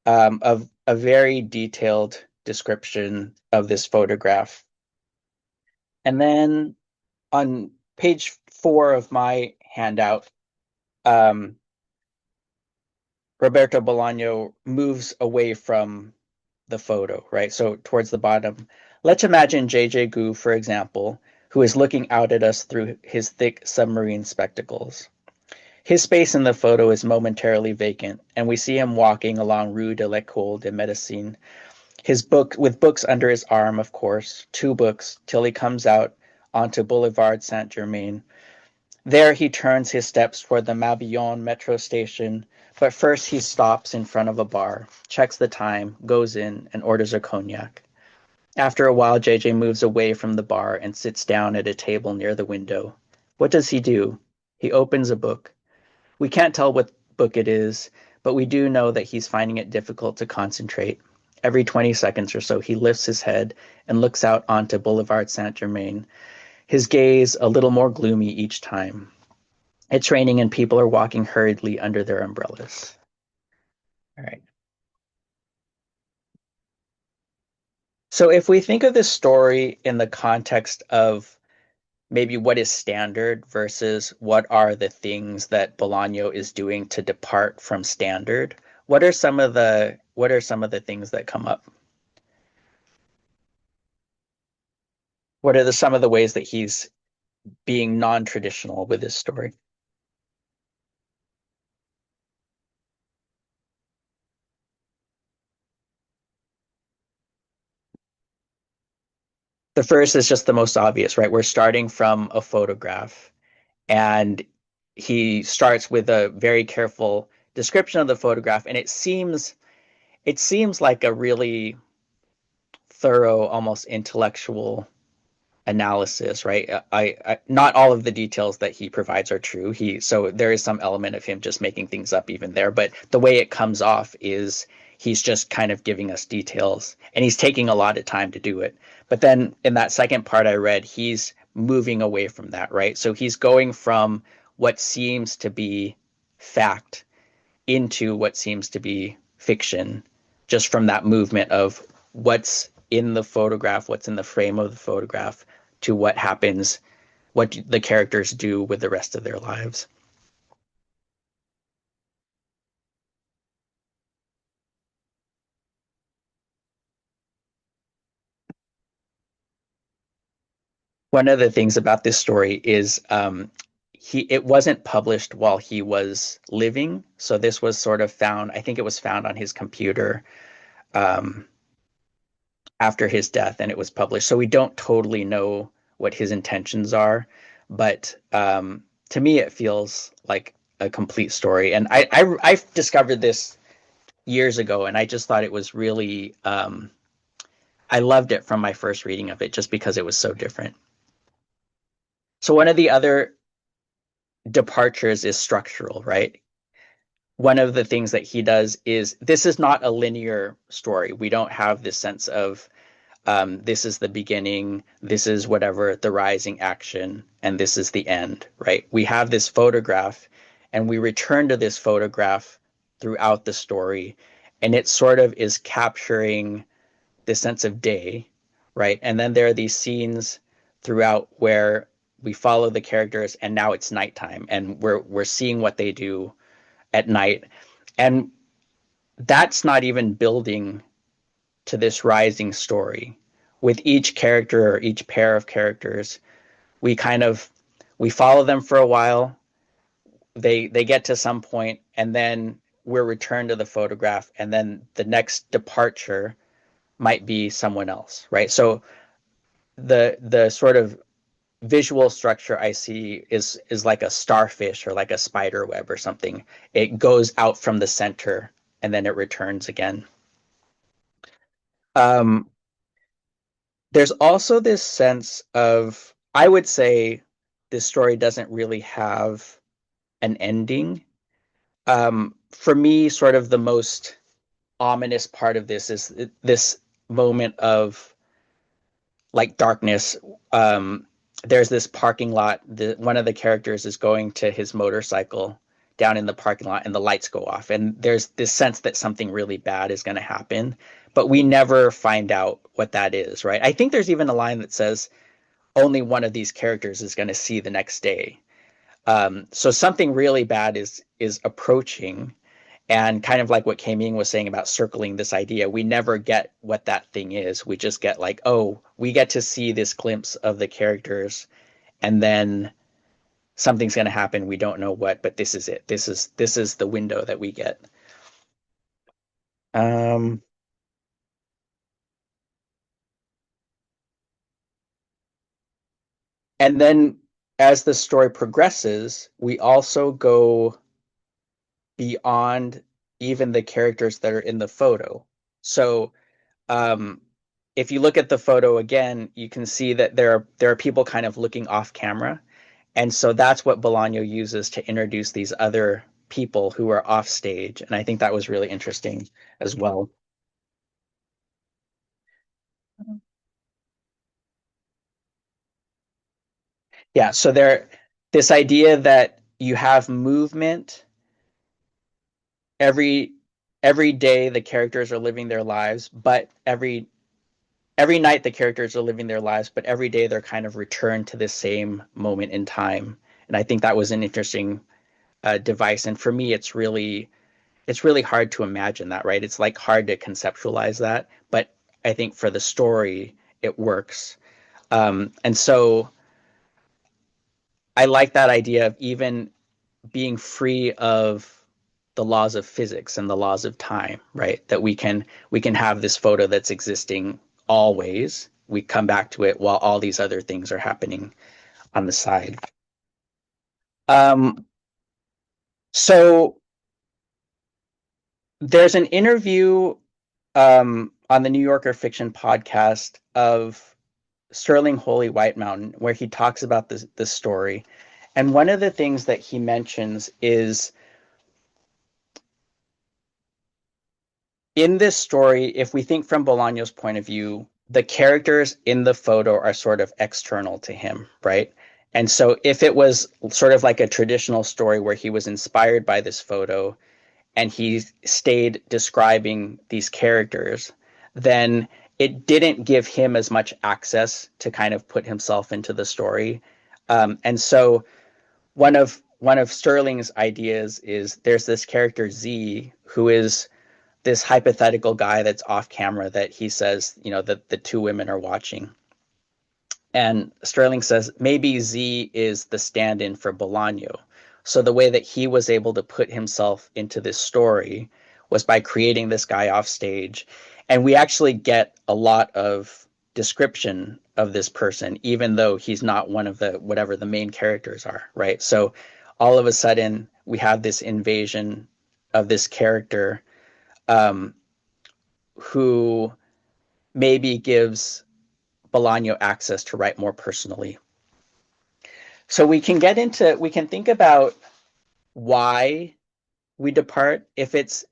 of a very detailed description of this photograph. And then on page 4 of my handout, Roberto Bolaño moves away from the photo, right? So towards the bottom. Let's imagine J.J. Gu, for example, who is looking out at us through his thick submarine spectacles. His space in the photo is momentarily vacant, and we see him walking along Rue de l'École de Médecine, with books under his arm, of course, 2 books, till he comes out onto Boulevard Saint-Germain. There he turns his steps toward the Mabillon metro station, but first he stops in front of a bar, checks the time, goes in, and orders a cognac. After a while, JJ moves away from the bar and sits down at a table near the window. What does he do? He opens a book. We can't tell what book it is, but we do know that he's finding it difficult to concentrate. Every 20 seconds or so, he lifts his head and looks out onto Boulevard Saint-Germain, his gaze a little more gloomy each time. It's raining and people are walking hurriedly under their umbrellas. All right. So if we think of this story in the context of maybe what is standard versus what are the things that Bolaño is doing to depart from standard, what are some of the things that come up? What are some of the ways that he's being non-traditional with this story. The first is just the most obvious, right? We're starting from a photograph, and he starts with a very careful description of the photograph, and it seems like a really thorough, almost intellectual analysis, right? Not all of the details that he provides are true. So there is some element of him just making things up even there, but the way it comes off is he's just kind of giving us details, and he's taking a lot of time to do it. But then in that second part I read, he's moving away from that, right? So he's going from what seems to be fact into what seems to be fiction, just from that movement of what's in the photograph, what's in the frame of the photograph, to what happens, what the characters do with the rest of their lives. One of the things about this story is it wasn't published while he was living. So this was sort of found, I think it was found on his computer um, after his death, and it was published. So we don't totally know what his intentions are, but to me, it feels like a complete story. And I discovered this years ago, and I just thought it was really I loved it from my first reading of it, just because it was so different. So one of the other departures is structural, right? One of the things that he does is, this is not a linear story. We don't have this sense of this is the beginning, this is whatever the rising action, and this is the end, right? We have this photograph, and we return to this photograph throughout the story, and it sort of is capturing this sense of day, right? And then there are these scenes throughout where we follow the characters, and now it's nighttime, and we're seeing what they do at night, and that's not even building to this rising story. With each character or each pair of characters, we kind of we follow them for a while. They get to some point, and then we're returned to the photograph, and then the next departure might be someone else, right? So the sort of visual structure I see is like a starfish or like a spider web or something. It goes out from the center, and then it returns again. Um, there's also this sense of, I would say, this story doesn't really have an ending. For me, sort of the most ominous part of this is this moment of like darkness. There's this parking lot. One of the characters is going to his motorcycle down in the parking lot, and the lights go off, and there's this sense that something really bad is going to happen, but we never find out what that is, right? I think there's even a line that says only one of these characters is going to see the next day. So something really bad is approaching, and kind of like what K-Ming was saying about circling this idea, we never get what that thing is. We just get like, oh, we get to see this glimpse of the characters, and then something's going to happen. We don't know what, but this is it. This is the window that we get. Um, and then as the story progresses, we also go beyond even the characters that are in the photo. So um, if you look at the photo again, you can see that there are people kind of looking off camera, and so that's what Bolaño uses to introduce these other people who are off stage, and I think that was really interesting as well. Yeah, so this idea that you have movement every every day the characters are living their lives, but every night the characters are living their lives, but every day they're kind of returned to the same moment in time. And I think that was an interesting device. And for me, it's really hard to imagine that, right? It's like hard to conceptualize that, but I think for the story, it works. And so I like that idea of even being free of the laws of physics and the laws of time, right? That we can have this photo that's existing always. We come back to it while all these other things are happening on the side. So there's an interview on the New Yorker Fiction podcast of Sterling Holy White Mountain, where he talks about this story. And one of the things that he mentions is, in this story, if we think from Bolaño's point of view, the characters in the photo are sort of external to him, right? And so if it was sort of like a traditional story where he was inspired by this photo and he stayed describing these characters, then it didn't give him as much access to kind of put himself into the story. And so one of Sterling's ideas is there's this character Z who is this hypothetical guy that's off camera that he says, that the two women are watching. And Sterling says maybe Z is the stand-in for Bolaño. So the way that he was able to put himself into this story was by creating this guy off stage. And we actually get a lot of description of this person, even though he's not one of the whatever the main characters are, right? So all of a sudden we have this invasion of this character who maybe gives Bolaño access to write more personally. So we can think about why we depart. If it's,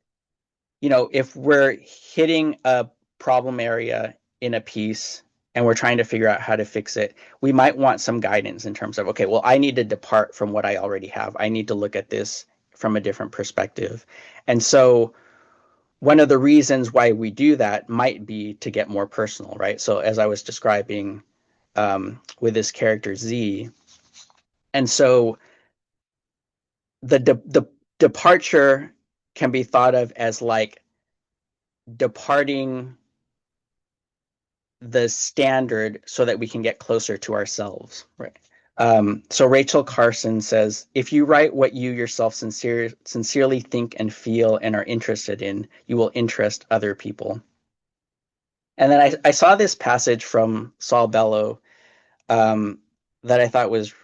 if we're hitting a problem area in a piece and we're trying to figure out how to fix it, we might want some guidance in terms of, okay, well, I need to depart from what I already have. I need to look at this from a different perspective. And so one of the reasons why we do that might be to get more personal, right? So as I was describing with this character Z, and so the departure can be thought of as like departing the standard so that we can get closer to ourselves, right? So Rachel Carson says, if you write what you yourself sincerely think and feel and are interested in, you will interest other people. And then I saw this passage from Saul Bellow that I thought was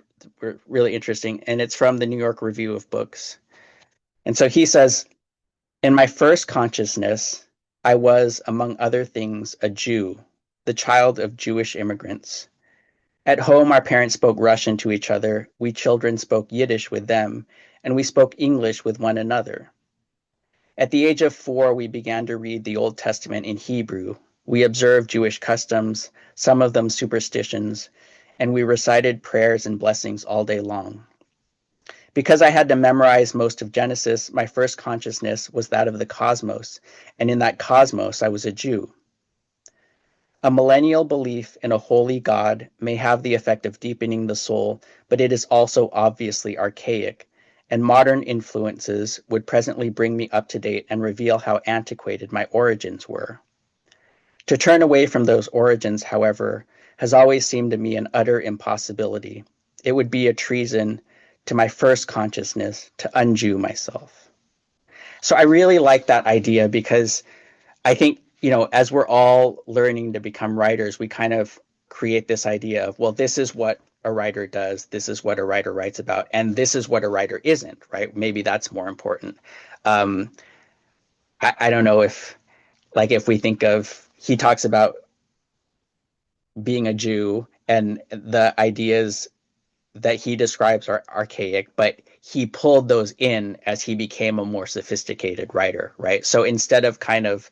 really interesting, and it's from the New York Review of Books. And so he says, in my first consciousness, I was, among other things, a Jew, the child of Jewish immigrants. At home, our parents spoke Russian to each other. We children spoke Yiddish with them, and we spoke English with one another. At the age of 4, we began to read the Old Testament in Hebrew. We observed Jewish customs, some of them superstitions, and we recited prayers and blessings all day long. Because I had to memorize most of Genesis, my first consciousness was that of the cosmos, and in that cosmos, I was a Jew. A millennial belief in a holy God may have the effect of deepening the soul, but it is also obviously archaic, and modern influences would presently bring me up to date and reveal how antiquated my origins were. To turn away from those origins, however, has always seemed to me an utter impossibility. It would be a treason to my first consciousness to unjew myself. So I really like that idea because I think, as we're all learning to become writers, we kind of create this idea of, well, this is what a writer does, this is what a writer writes about, and this is what a writer isn't, right? Maybe that's more important. I don't know if we think of, he talks about being a Jew and the ideas that he describes are archaic, but he pulled those in as he became a more sophisticated writer, right? So instead of kind of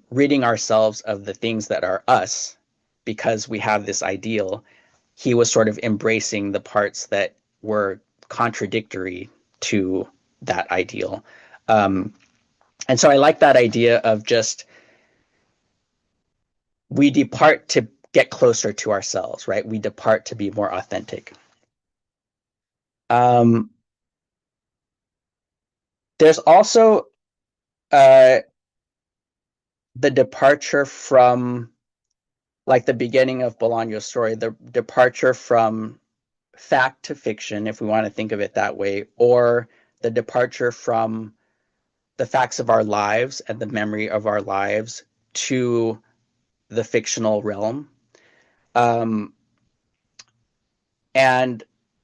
ridding ourselves of the things that are us because we have this ideal, he was sort of embracing the parts that were contradictory to that ideal. And so I like that idea of just, we depart to get closer to ourselves, right? We depart to be more authentic. There's also the departure from, like the beginning of Bolaño's story, the departure from fact to fiction, if we want to think of it that way, or the departure from the facts of our lives and the memory of our lives to the fictional realm. And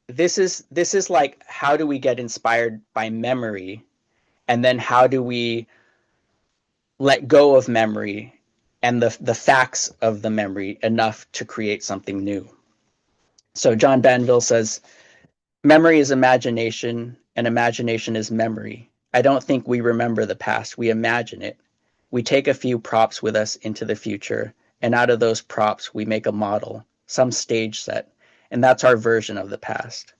this is like, how do we get inspired by memory, and then how do we let go of memory and the facts of the memory enough to create something new? So John Banville says, memory is imagination, and imagination is memory. I don't think we remember the past, we imagine it. We take a few props with us into the future, and out of those props we make a model, some stage set, and that's our version of the past.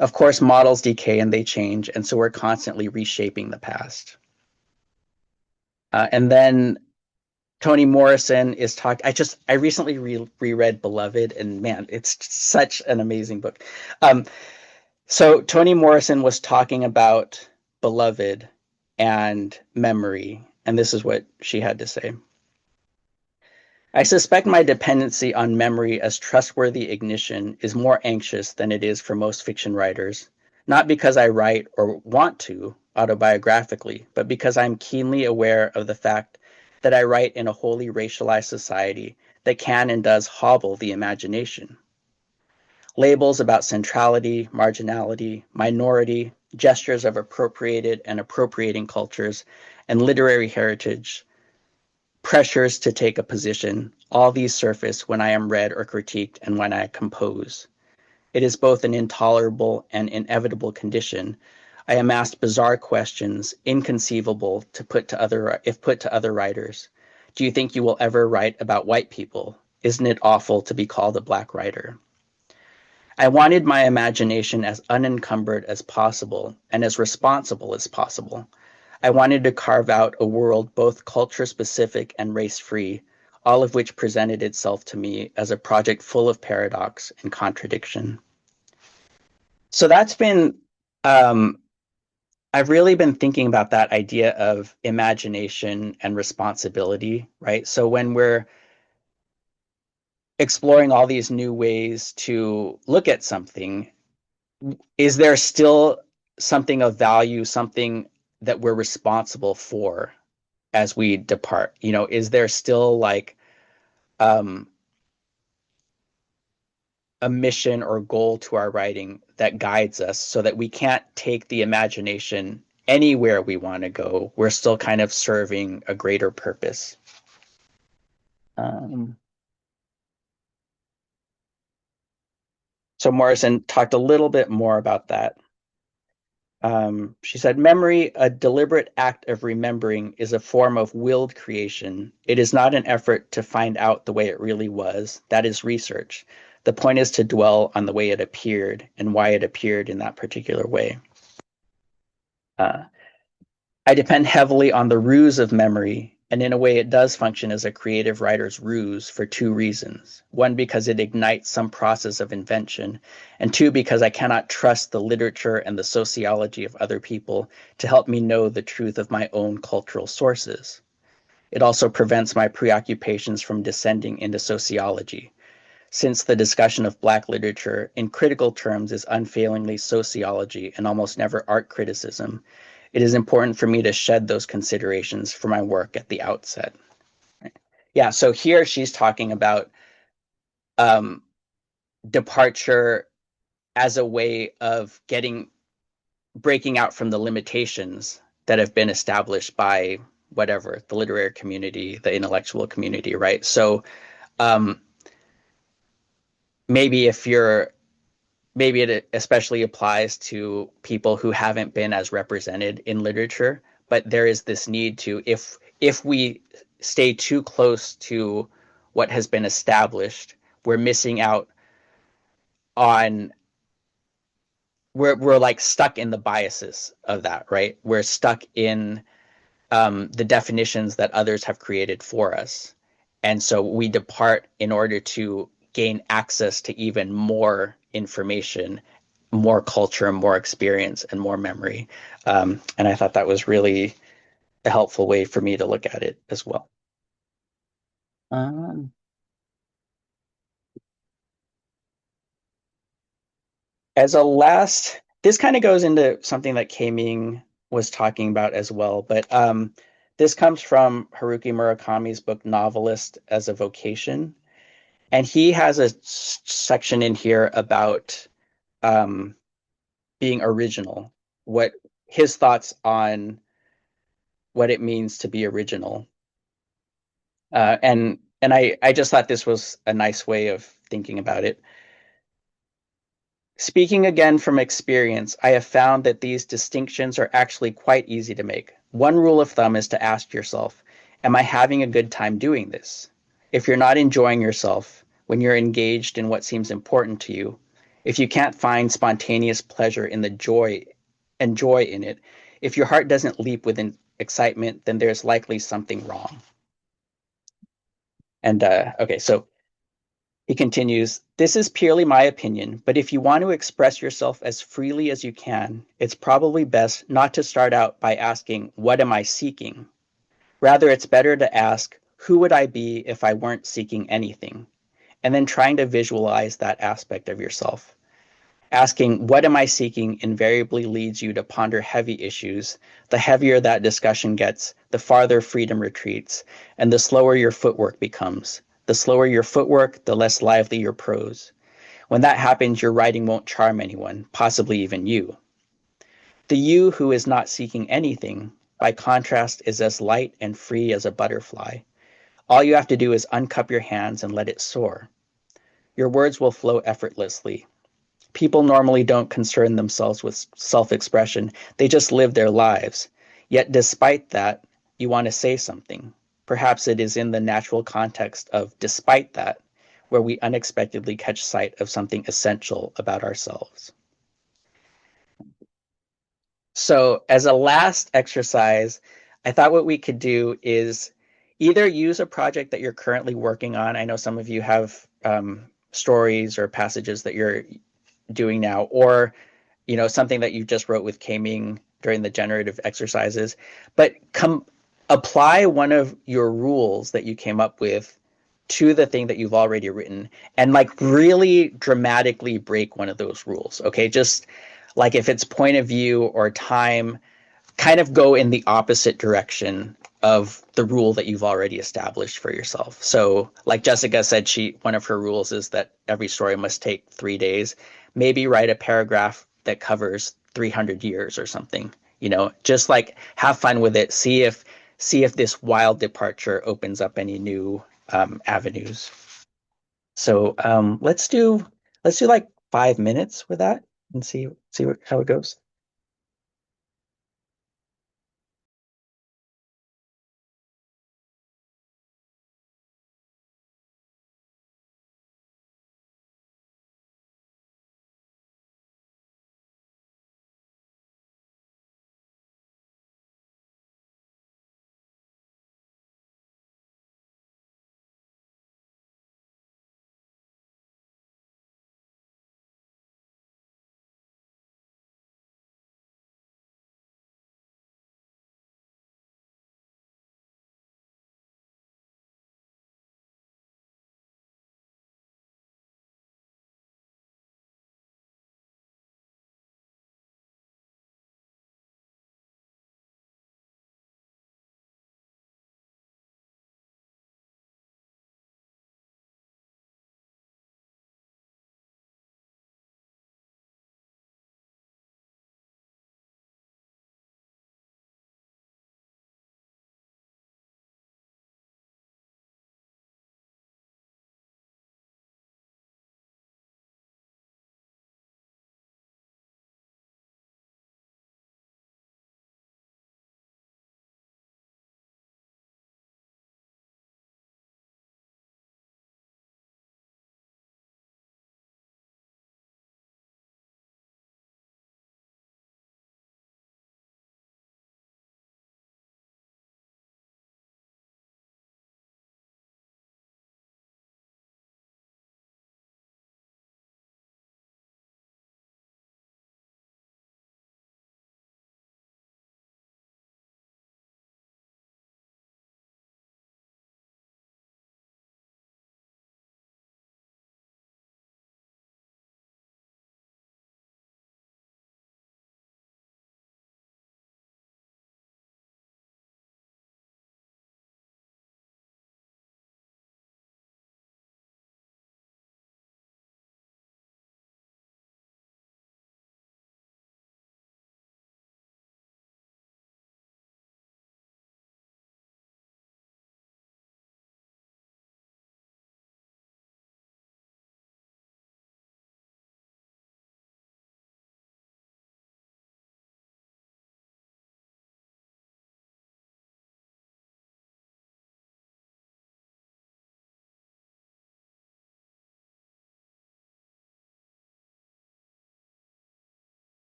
Of course, models decay and they change, and so we're constantly reshaping the past. And then Toni Morrison is talking. I recently reread Beloved, and man, it's such an amazing book. So Toni Morrison was talking about Beloved and memory, and this is what she had to say. I suspect my dependency on memory as trustworthy ignition is more anxious than it is for most fiction writers, not because I write or want to autobiographically, but because I'm keenly aware of the fact that I write in a wholly racialized society that can and does hobble the imagination. Labels about centrality, marginality, minority, gestures of appropriated and appropriating cultures, and literary heritage, pressures to take a position, all these surface when I am read or critiqued and when I compose. It is both an intolerable and inevitable condition. I am asked bizarre questions, inconceivable to put to other writers. Do you think you will ever write about white people? Isn't it awful to be called a black writer? I wanted my imagination as unencumbered as possible and as responsible as possible. I wanted to carve out a world both culture-specific and race-free, all of which presented itself to me as a project full of paradox and contradiction. So that's been, I've really been thinking about that idea of imagination and responsibility, right? So when we're exploring all these new ways to look at something, is there still something of value, something that we're responsible for as we depart? You know, is there still like a mission or goal to our writing that guides us so that we can't take the imagination anywhere we want to go? We're still kind of serving a greater purpose. So Morrison talked a little bit more about that. She said, memory, a deliberate act of remembering, is a form of willed creation. It is not an effort to find out the way it really was. That is research. The point is to dwell on the way it appeared and why it appeared in that particular way. I depend heavily on the ruse of memory, and in a way it does function as a creative writer's ruse for two reasons. One, because it ignites some process of invention, and two, because I cannot trust the literature and the sociology of other people to help me know the truth of my own cultural sources. It also prevents my preoccupations from descending into sociology, since the discussion of Black literature in critical terms is unfailingly sociology and almost never art criticism. It is important for me to shed those considerations for my work at the outset. Yeah, so here she's talking about departure as a way of breaking out from the limitations that have been established by whatever, the literary community, the intellectual community, right? So maybe it especially applies to people who haven't been as represented in literature, but there is this need to, if we stay too close to what has been established, we're missing out on, we're like stuck in the biases of that, right? We're stuck in the definitions that others have created for us. And so we depart in order to gain access to even more information, more culture, more experience, and more memory. And I thought that was really a helpful way for me to look at it as well. As a last, this kind of goes into something that K-Ming was talking about as well, but this comes from Haruki Murakami's book Novelist as a Vocation. And he has a section in here about um, being original, what his thoughts on what it means to be original. And I just thought this was a nice way of thinking about it. Speaking again from experience, I have found that these distinctions are actually quite easy to make. One rule of thumb is to ask yourself, am I having a good time doing this? If you're not enjoying yourself when you're engaged in what seems important to you, if you can't find spontaneous pleasure in the joy and joy in it, if your heart doesn't leap with excitement, then there's likely something wrong. And okay, so he continues, this is purely my opinion, but if you want to express yourself as freely as you can, it's probably best not to start out by asking, what am I seeking? Rather, it's better to ask, who would I be if I weren't seeking anything? And then trying to visualize that aspect of yourself. Asking, what am I seeking, invariably leads you to ponder heavy issues. The heavier that discussion gets, the farther freedom retreats, and the slower your footwork becomes. The slower your footwork, the less lively your prose. When that happens, your writing won't charm anyone, possibly even you. The you who is not seeking anything, by contrast, is as light and free as a butterfly. All you have to do is uncup your hands and let it soar. Your words will flow effortlessly. People normally don't concern themselves with self-expression. They just live their lives. Yet despite that, you want to say something. Perhaps it is in the natural context of despite that, where we unexpectedly catch sight of something essential about ourselves. So as a last exercise, I thought what we could do is either use a project that you're currently working on. I know some of you have stories or passages that you're doing now, or something that you just wrote with K-Ming during the generative exercises, but apply one of your rules that you came up with to the thing that you've already written, and like really dramatically break one of those rules. Okay, just like if it's point of view or time, kind of go in the opposite direction of the rule that you've already established for yourself. So like Jessica said, one of her rules is that every story must take 3 days. Maybe write a paragraph that covers 300 years or something. Just like have fun with it. See if this wild departure opens up any new avenues. So let's do like 5 minutes with that and see how it goes.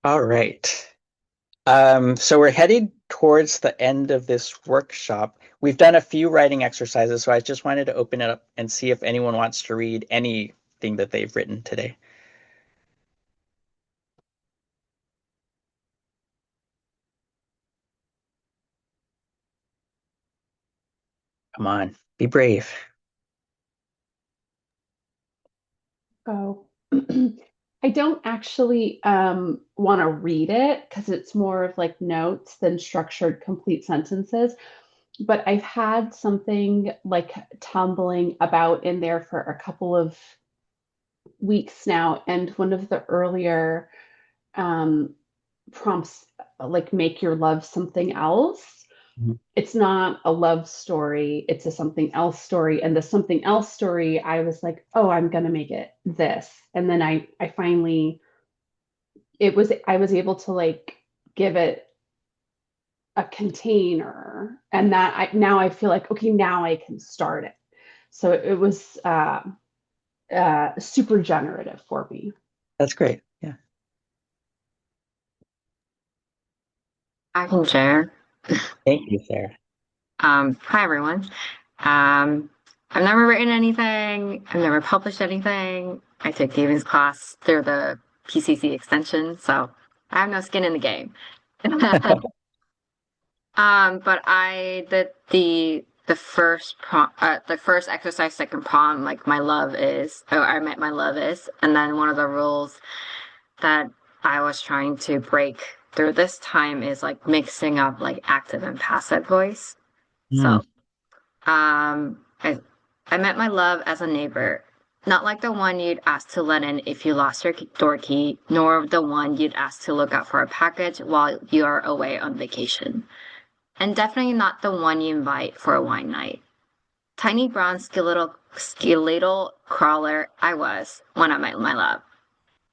All right. So we're headed towards the end of this workshop. We've done a few writing exercises, so I just wanted to open it up and see if anyone wants to read anything that they've written today. Come on, be brave. Oh, I don't actually want to read it because it's more of like notes than structured complete sentences. But I've had something like tumbling about in there for a couple of weeks now, and one of the earlier um, prompts, like make your love something else. Mhm. It's not a love story, it's a something else story. And the something else story, I was like, oh, I'm gonna make it this. And then I finally I was able to like give it a container, and that now I feel like, okay, now I can start it. So it was super generative for me. That's great. Yeah. I can share. Thank you, Sarah. Hi everyone. I've never written anything. I've never published anything. I took Davin's class through the PCC extension, so I have no skin in the game. But I did the first the first exercise, second prompt, like my love is, or I met my love is, and then one of the rules that I was trying to break through this time is like mixing up like active and passive voice. Mm. So, I met my love as a neighbor, not like the one you'd ask to let in if you lost your door key, nor the one you'd ask to look out for a package while you're away on vacation. And definitely not the one you invite for a wine night. Tiny brown skeletal crawler I was when I met my love.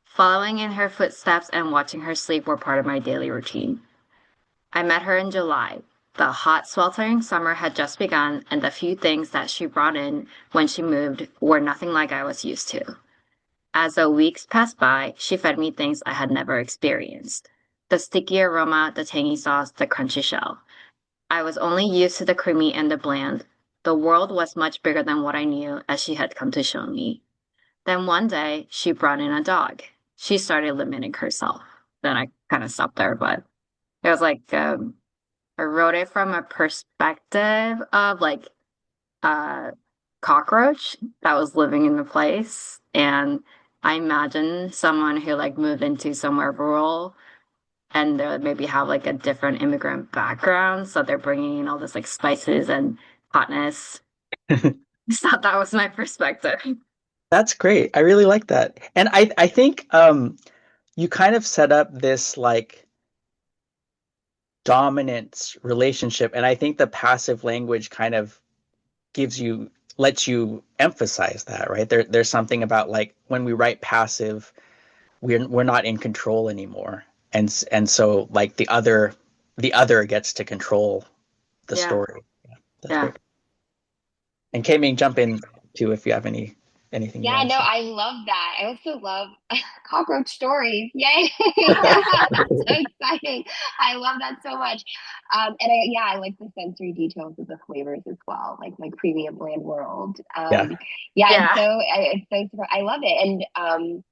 Following in her footsteps and watching her sleep were part of my daily routine. I met her in July. The hot, sweltering summer had just begun, and the few things that she brought in when she moved were nothing like I was used to. As the weeks passed by, she fed me things I had never experienced. The sticky aroma, the tangy sauce, the crunchy shell. I was only used to the creamy and the bland. The world was much bigger than what I knew, as she had come to show me. Then one day, she brought in a dog. She started limiting herself. Then I kind of stopped there, but it was like I wrote it from a perspective of like a cockroach that was living in the place. And I imagine someone who like moved into somewhere rural and they maybe have like a different immigrant background. So they're bringing in all this like spices and hotness. So that was my perspective. That's great. I really like that. And I think you kind of set up this like dominance relationship, and I think the passive language kind of lets you emphasize that, right? There's something about like when we write passive, we're not in control anymore. And so like the other gets to control the Yeah. story. Yeah, that's Yeah. great. And K-Ming, jump in too if you have anything you Yeah, want to no, say. I love that. I also love cockroach stories. Yay! Yeah, that's so exciting. I love that so much. And I like the sensory details of the flavors as well, like my creamy and bland world. Yeah. Yeah, Yeah. it's so I love it. And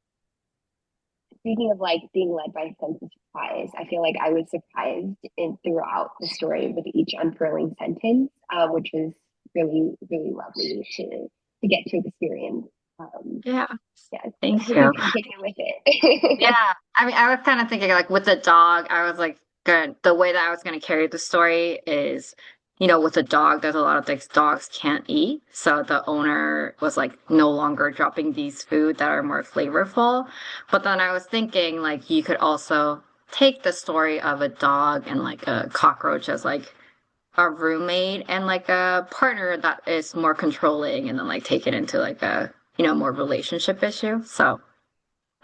speaking of like being led by a sense of surprise, I feel like I was surprised throughout the story with each unfurling sentence, which was really, really lovely to get to experience. Um, Yeah. yeah, I Thank hope you you. continue with it. Yeah. I mean, I was kind of thinking like with the dog, I was like, good. The way that I was going to carry the story is, with the dog, there's a lot of things dogs can't eat. So the owner was like no longer dropping these food that are more flavorful. But then I was thinking like you could also take the story of a dog and like a cockroach as like a roommate and like a partner that is more controlling and then like take it into like a, more relationship issue. So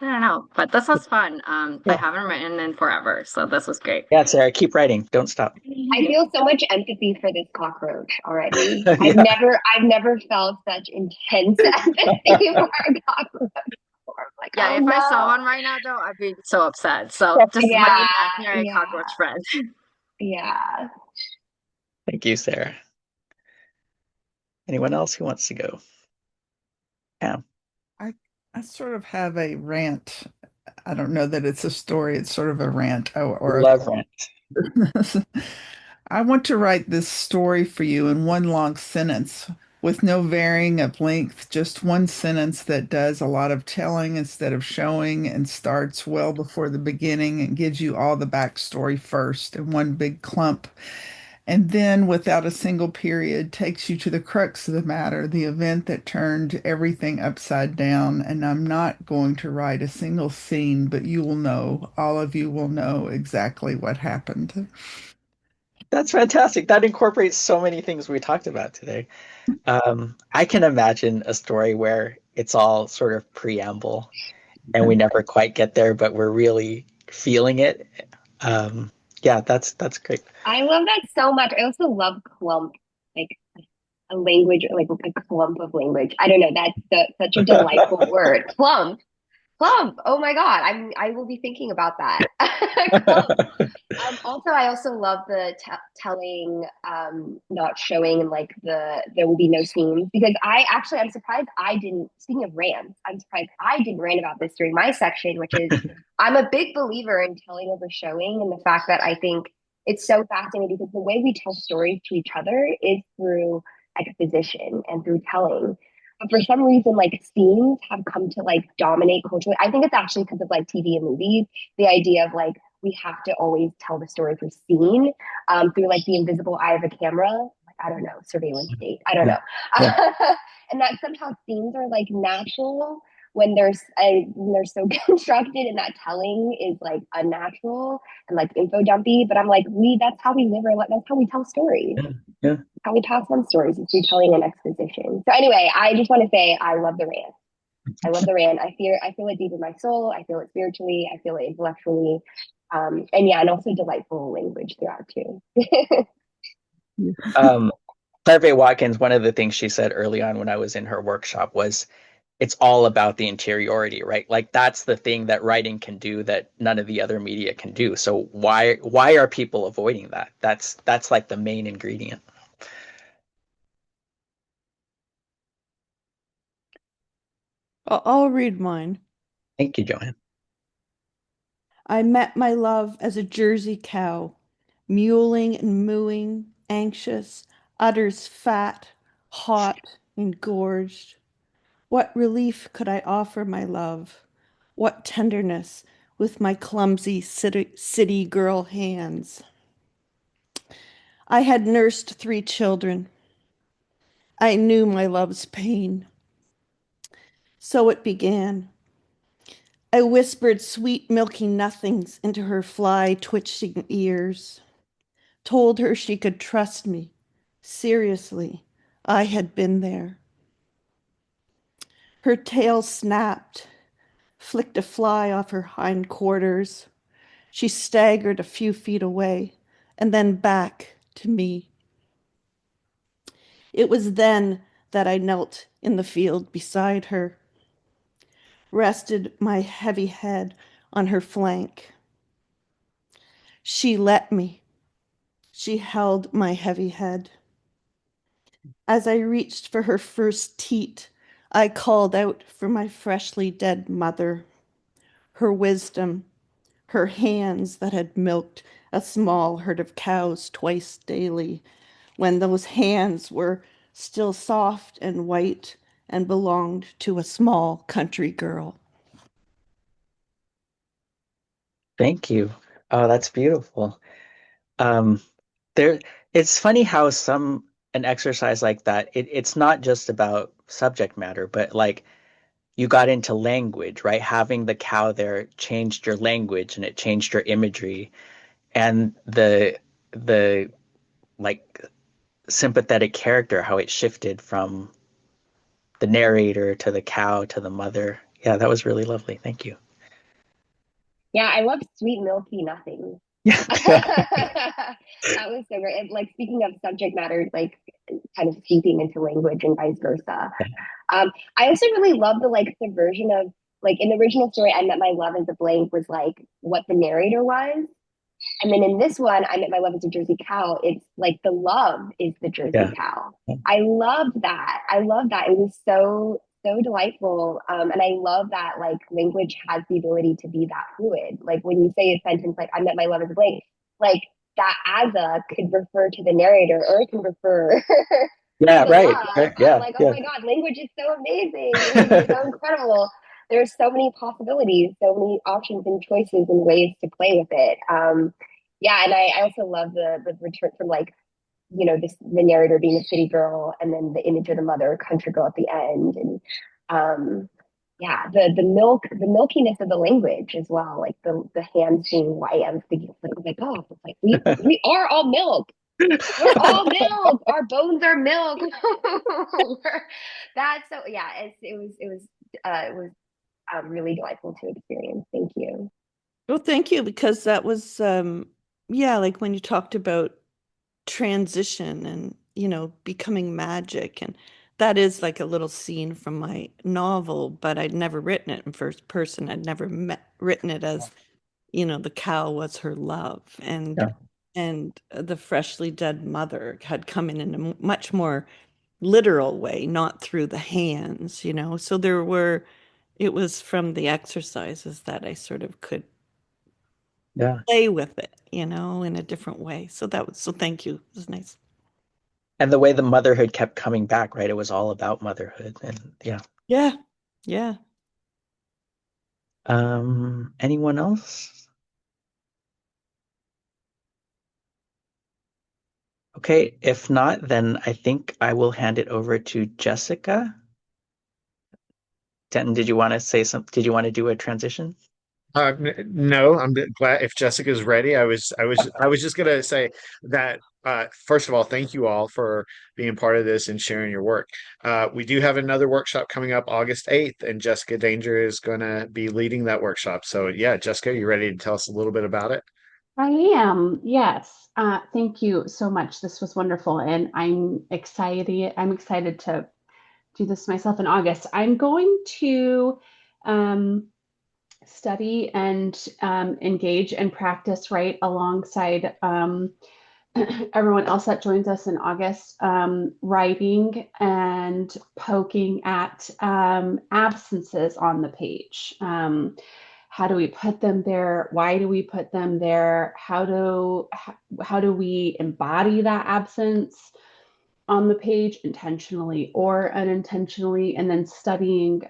I don't know, but this was fun. I Yeah. haven't written in forever, so this was great. Yeah, Sarah, keep writing. Don't stop. I feel so much empathy for this cockroach already. Yeah. I've never felt such intense empathy for a cockroach before. I'm like, Yeah, Oh if I saw no. one right now though, I'd be so upset. So just my Yeah, imaginary yeah, cockroach friend. yeah. Thank you, Sarah. Anyone else who wants to go? Yeah. I I sort of have a rant. I don't know that it's a story, it's sort of a rant or a Love rent. I want to write this story for you in one long sentence with no varying of length, just one sentence that does a lot of telling instead of showing and starts well before the beginning and gives you all the backstory first in one big clump. And then, without a single period, takes you to the crux of the matter, the event that turned everything upside down. And I'm not going to write a single scene, but you will know, all of you will know exactly what happened. That's fantastic. That incorporates so many things we talked about today. I can imagine a story where it's all sort of preamble and we never quite get there, but we're really feeling it. Yeah, that's great. I love that so much. I also love clump, like a language, like a clump of language. I don't know. Such a delightful word. Clump. Clump. Oh my God. I will be thinking about that. Clump. Also, I also love the telling, not showing, and like there will be no scenes because I'm surprised I didn't. Speaking of rants, I'm surprised I didn't rant about this during my section, which is I'm a big believer in telling over showing, and the fact that I think it's so fascinating because the way we tell stories to each other is through exposition and through telling. But for some reason, like scenes have come to like dominate culturally. I think it's actually because of like TV and movies, the idea of like we have to always tell the story through scene, through like the invisible eye of a camera. Like, I don't know, surveillance state. I don't know. Yeah. And that somehow scenes are like natural when they're so constructed, and that telling is like unnatural and like info dumpy. But I'm like, that's how we live our life. That's how we tell stories. Yeah. Yeah. How we pass on stories is through telling and exposition. So anyway, I just want to say I love the rant. I love the rant. I feel it deep in my soul. I feel it spiritually. I feel it intellectually. And yeah, and also delightful language throughout too. Um, Claire Watkins, one of the things she said early on when I was in her workshop was it's all about the interiority, right? Like that's the thing that writing can do that none of the other media can do. So why are people avoiding that? That's like the main ingredient. I'll read mine. Thank you, Joanne. I met my love as a Jersey cow, mewling and mooing, anxious, udders fat, hot, engorged. What relief could I offer my love? What tenderness with my clumsy city girl hands? I had nursed 3 children. I knew my love's pain. So it began. I whispered sweet milky nothings into her fly twitching ears, told her she could trust me. Seriously, I had been there. Her tail snapped, flicked a fly off her hindquarters. She staggered a few feet away and then back to me. It was then that I knelt in the field beside her, rested my heavy head on her flank. She let me. She held my heavy head. As I reached for her first teat, I called out for my freshly dead mother, her wisdom, her hands that had milked a small herd of cows twice daily, when those hands were still soft and white and belonged to a small country girl. Thank you. Oh, that's beautiful. Um, there, it's funny how an exercise like that, it's not just about subject matter, but like you got into language, right? Having the cow there changed your language and it changed your imagery and the like sympathetic character, how it shifted from the narrator to the cow to the mother. Yeah, that was really lovely. Thank you. Yeah, I love sweet milky nothing. Yeah. That was so great. And, like speaking of subject matter, like kind of seeping into language and vice versa. I also really love the like subversion of Like in the original story, I Met My Love as a Blank was like what the narrator was. And then in this one, I Met My Love as a Jersey Cow. It's like the love is the Jersey Yeah. Cow. I loved that. I love that. It was so delightful. And I love that like language has the ability to be that fluid. Like when you say a sentence like I met my love as a blank, like that as a could refer to the narrator or it can refer to Yeah, the right. love. Right. I'm Yeah. like, oh Yeah. my God, language is so amazing. Language is so incredible. There's so many possibilities, so many options and choices and ways to play with it. Yeah, and I also love the return from like, you know, this the narrator being a city girl and then the image of the mother, country girl at the end. And yeah, the milkiness of the language as well, like the hands being white. I was thinking, oh my God, it's like we are all milk. We're all milk. Our bones are milk. That's so yeah. It was really delightful to experience. Thank you. Well, thank you, because that was yeah, like when you talked about transition and, becoming magic, and that is like a little scene from my novel, but I'd never written it in first person. I'd never written it as, the cow was her love, Yeah. and the freshly dead mother had come in a much more literal way, not through the hands, So it was from the exercises that I sort of could Yeah. play with it, in a different way. So thank you. It was nice. And the way the motherhood kept coming back, right? It was all about motherhood. And yeah. Yeah. Yeah. Anyone else? Okay, if not, then I think I will hand it over to Jessica. Denton, did you want to say something? Did you want to do a transition? No, I'm glad if Jessica's ready. I was just gonna say that first of all, thank you all for being part of this and sharing your work. We do have another workshop coming up August 8th, and Jessica Danger is gonna be leading that workshop. So yeah, Jessica, you ready to tell us a little bit about it? I am, yes. Thank you so much. This was wonderful, and I'm excited. I'm excited to do this myself in August. I'm going to um, study and engage and practice right alongside everyone else that joins us in August, writing and poking at absences on the page. How do we put them there? Why do we put them there? How do we embody that absence on the page intentionally or unintentionally? And then studying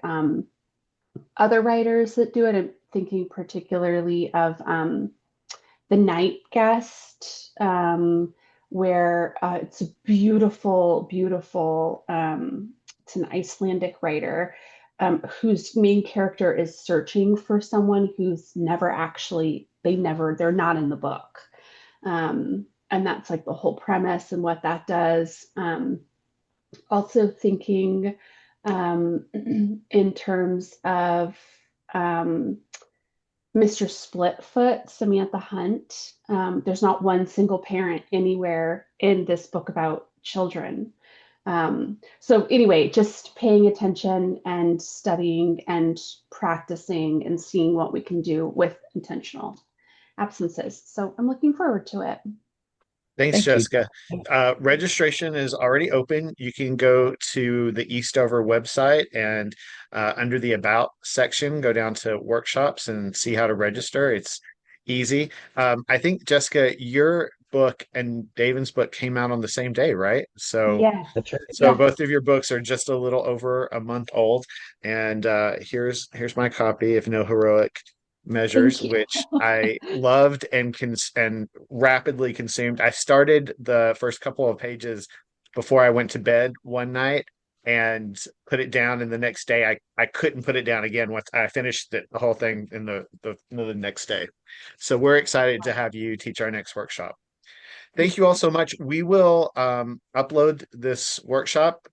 other writers that do it. I'm thinking particularly of The Night Guest, where it's a beautiful, it's an Icelandic writer whose main character is searching for someone who's never actually, they're not in the book. And that's like the whole premise and what that does. Also thinking in terms of um, Mr. Splitfoot, Samantha Hunt. There's not one single parent anywhere in this book about children. So, anyway, just paying attention and studying and practicing and seeing what we can do with intentional absences. So, I'm looking forward to it. Thanks, Thank you. Jessica. Registration is already open. You can go to the Eastover website and under the About section, go down to workshops and see how to register. It's easy. I think, Jessica, your book and Davin's book came out on the same day, right? So, Yes. That's right. so Yes. both of your books are just a little over a month old. And here's my copy, if no heroic measures, Thank you. which I loved and rapidly consumed. I started the first couple of pages before I went to bed one night and put it down, and the next day I couldn't put it down again once I finished the whole thing in the next day. So we're excited to have you teach our next workshop. Thank you all so much. We will upload this workshop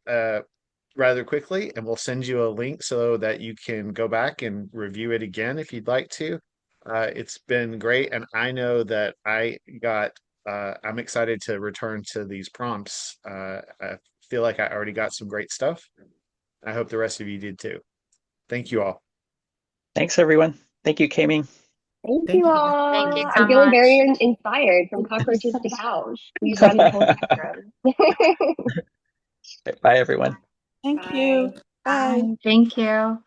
rather quickly, and we'll send you a link so that you can go back and review it again if you'd like to. It's been great, and I know that I'm excited to return to these prompts. I feel like I already got some great stuff. I hope the rest of you did too. Thank you all. Thanks, everyone. Thank you, K-Ming. Thank Thank you you. Thank you all. so I'm feeling very much. inspired from Thank you cockroaches so to much. cows. We've run the whole spectrum. Bye, everyone. Thank you. Bye. Bye. Bye. Thank you.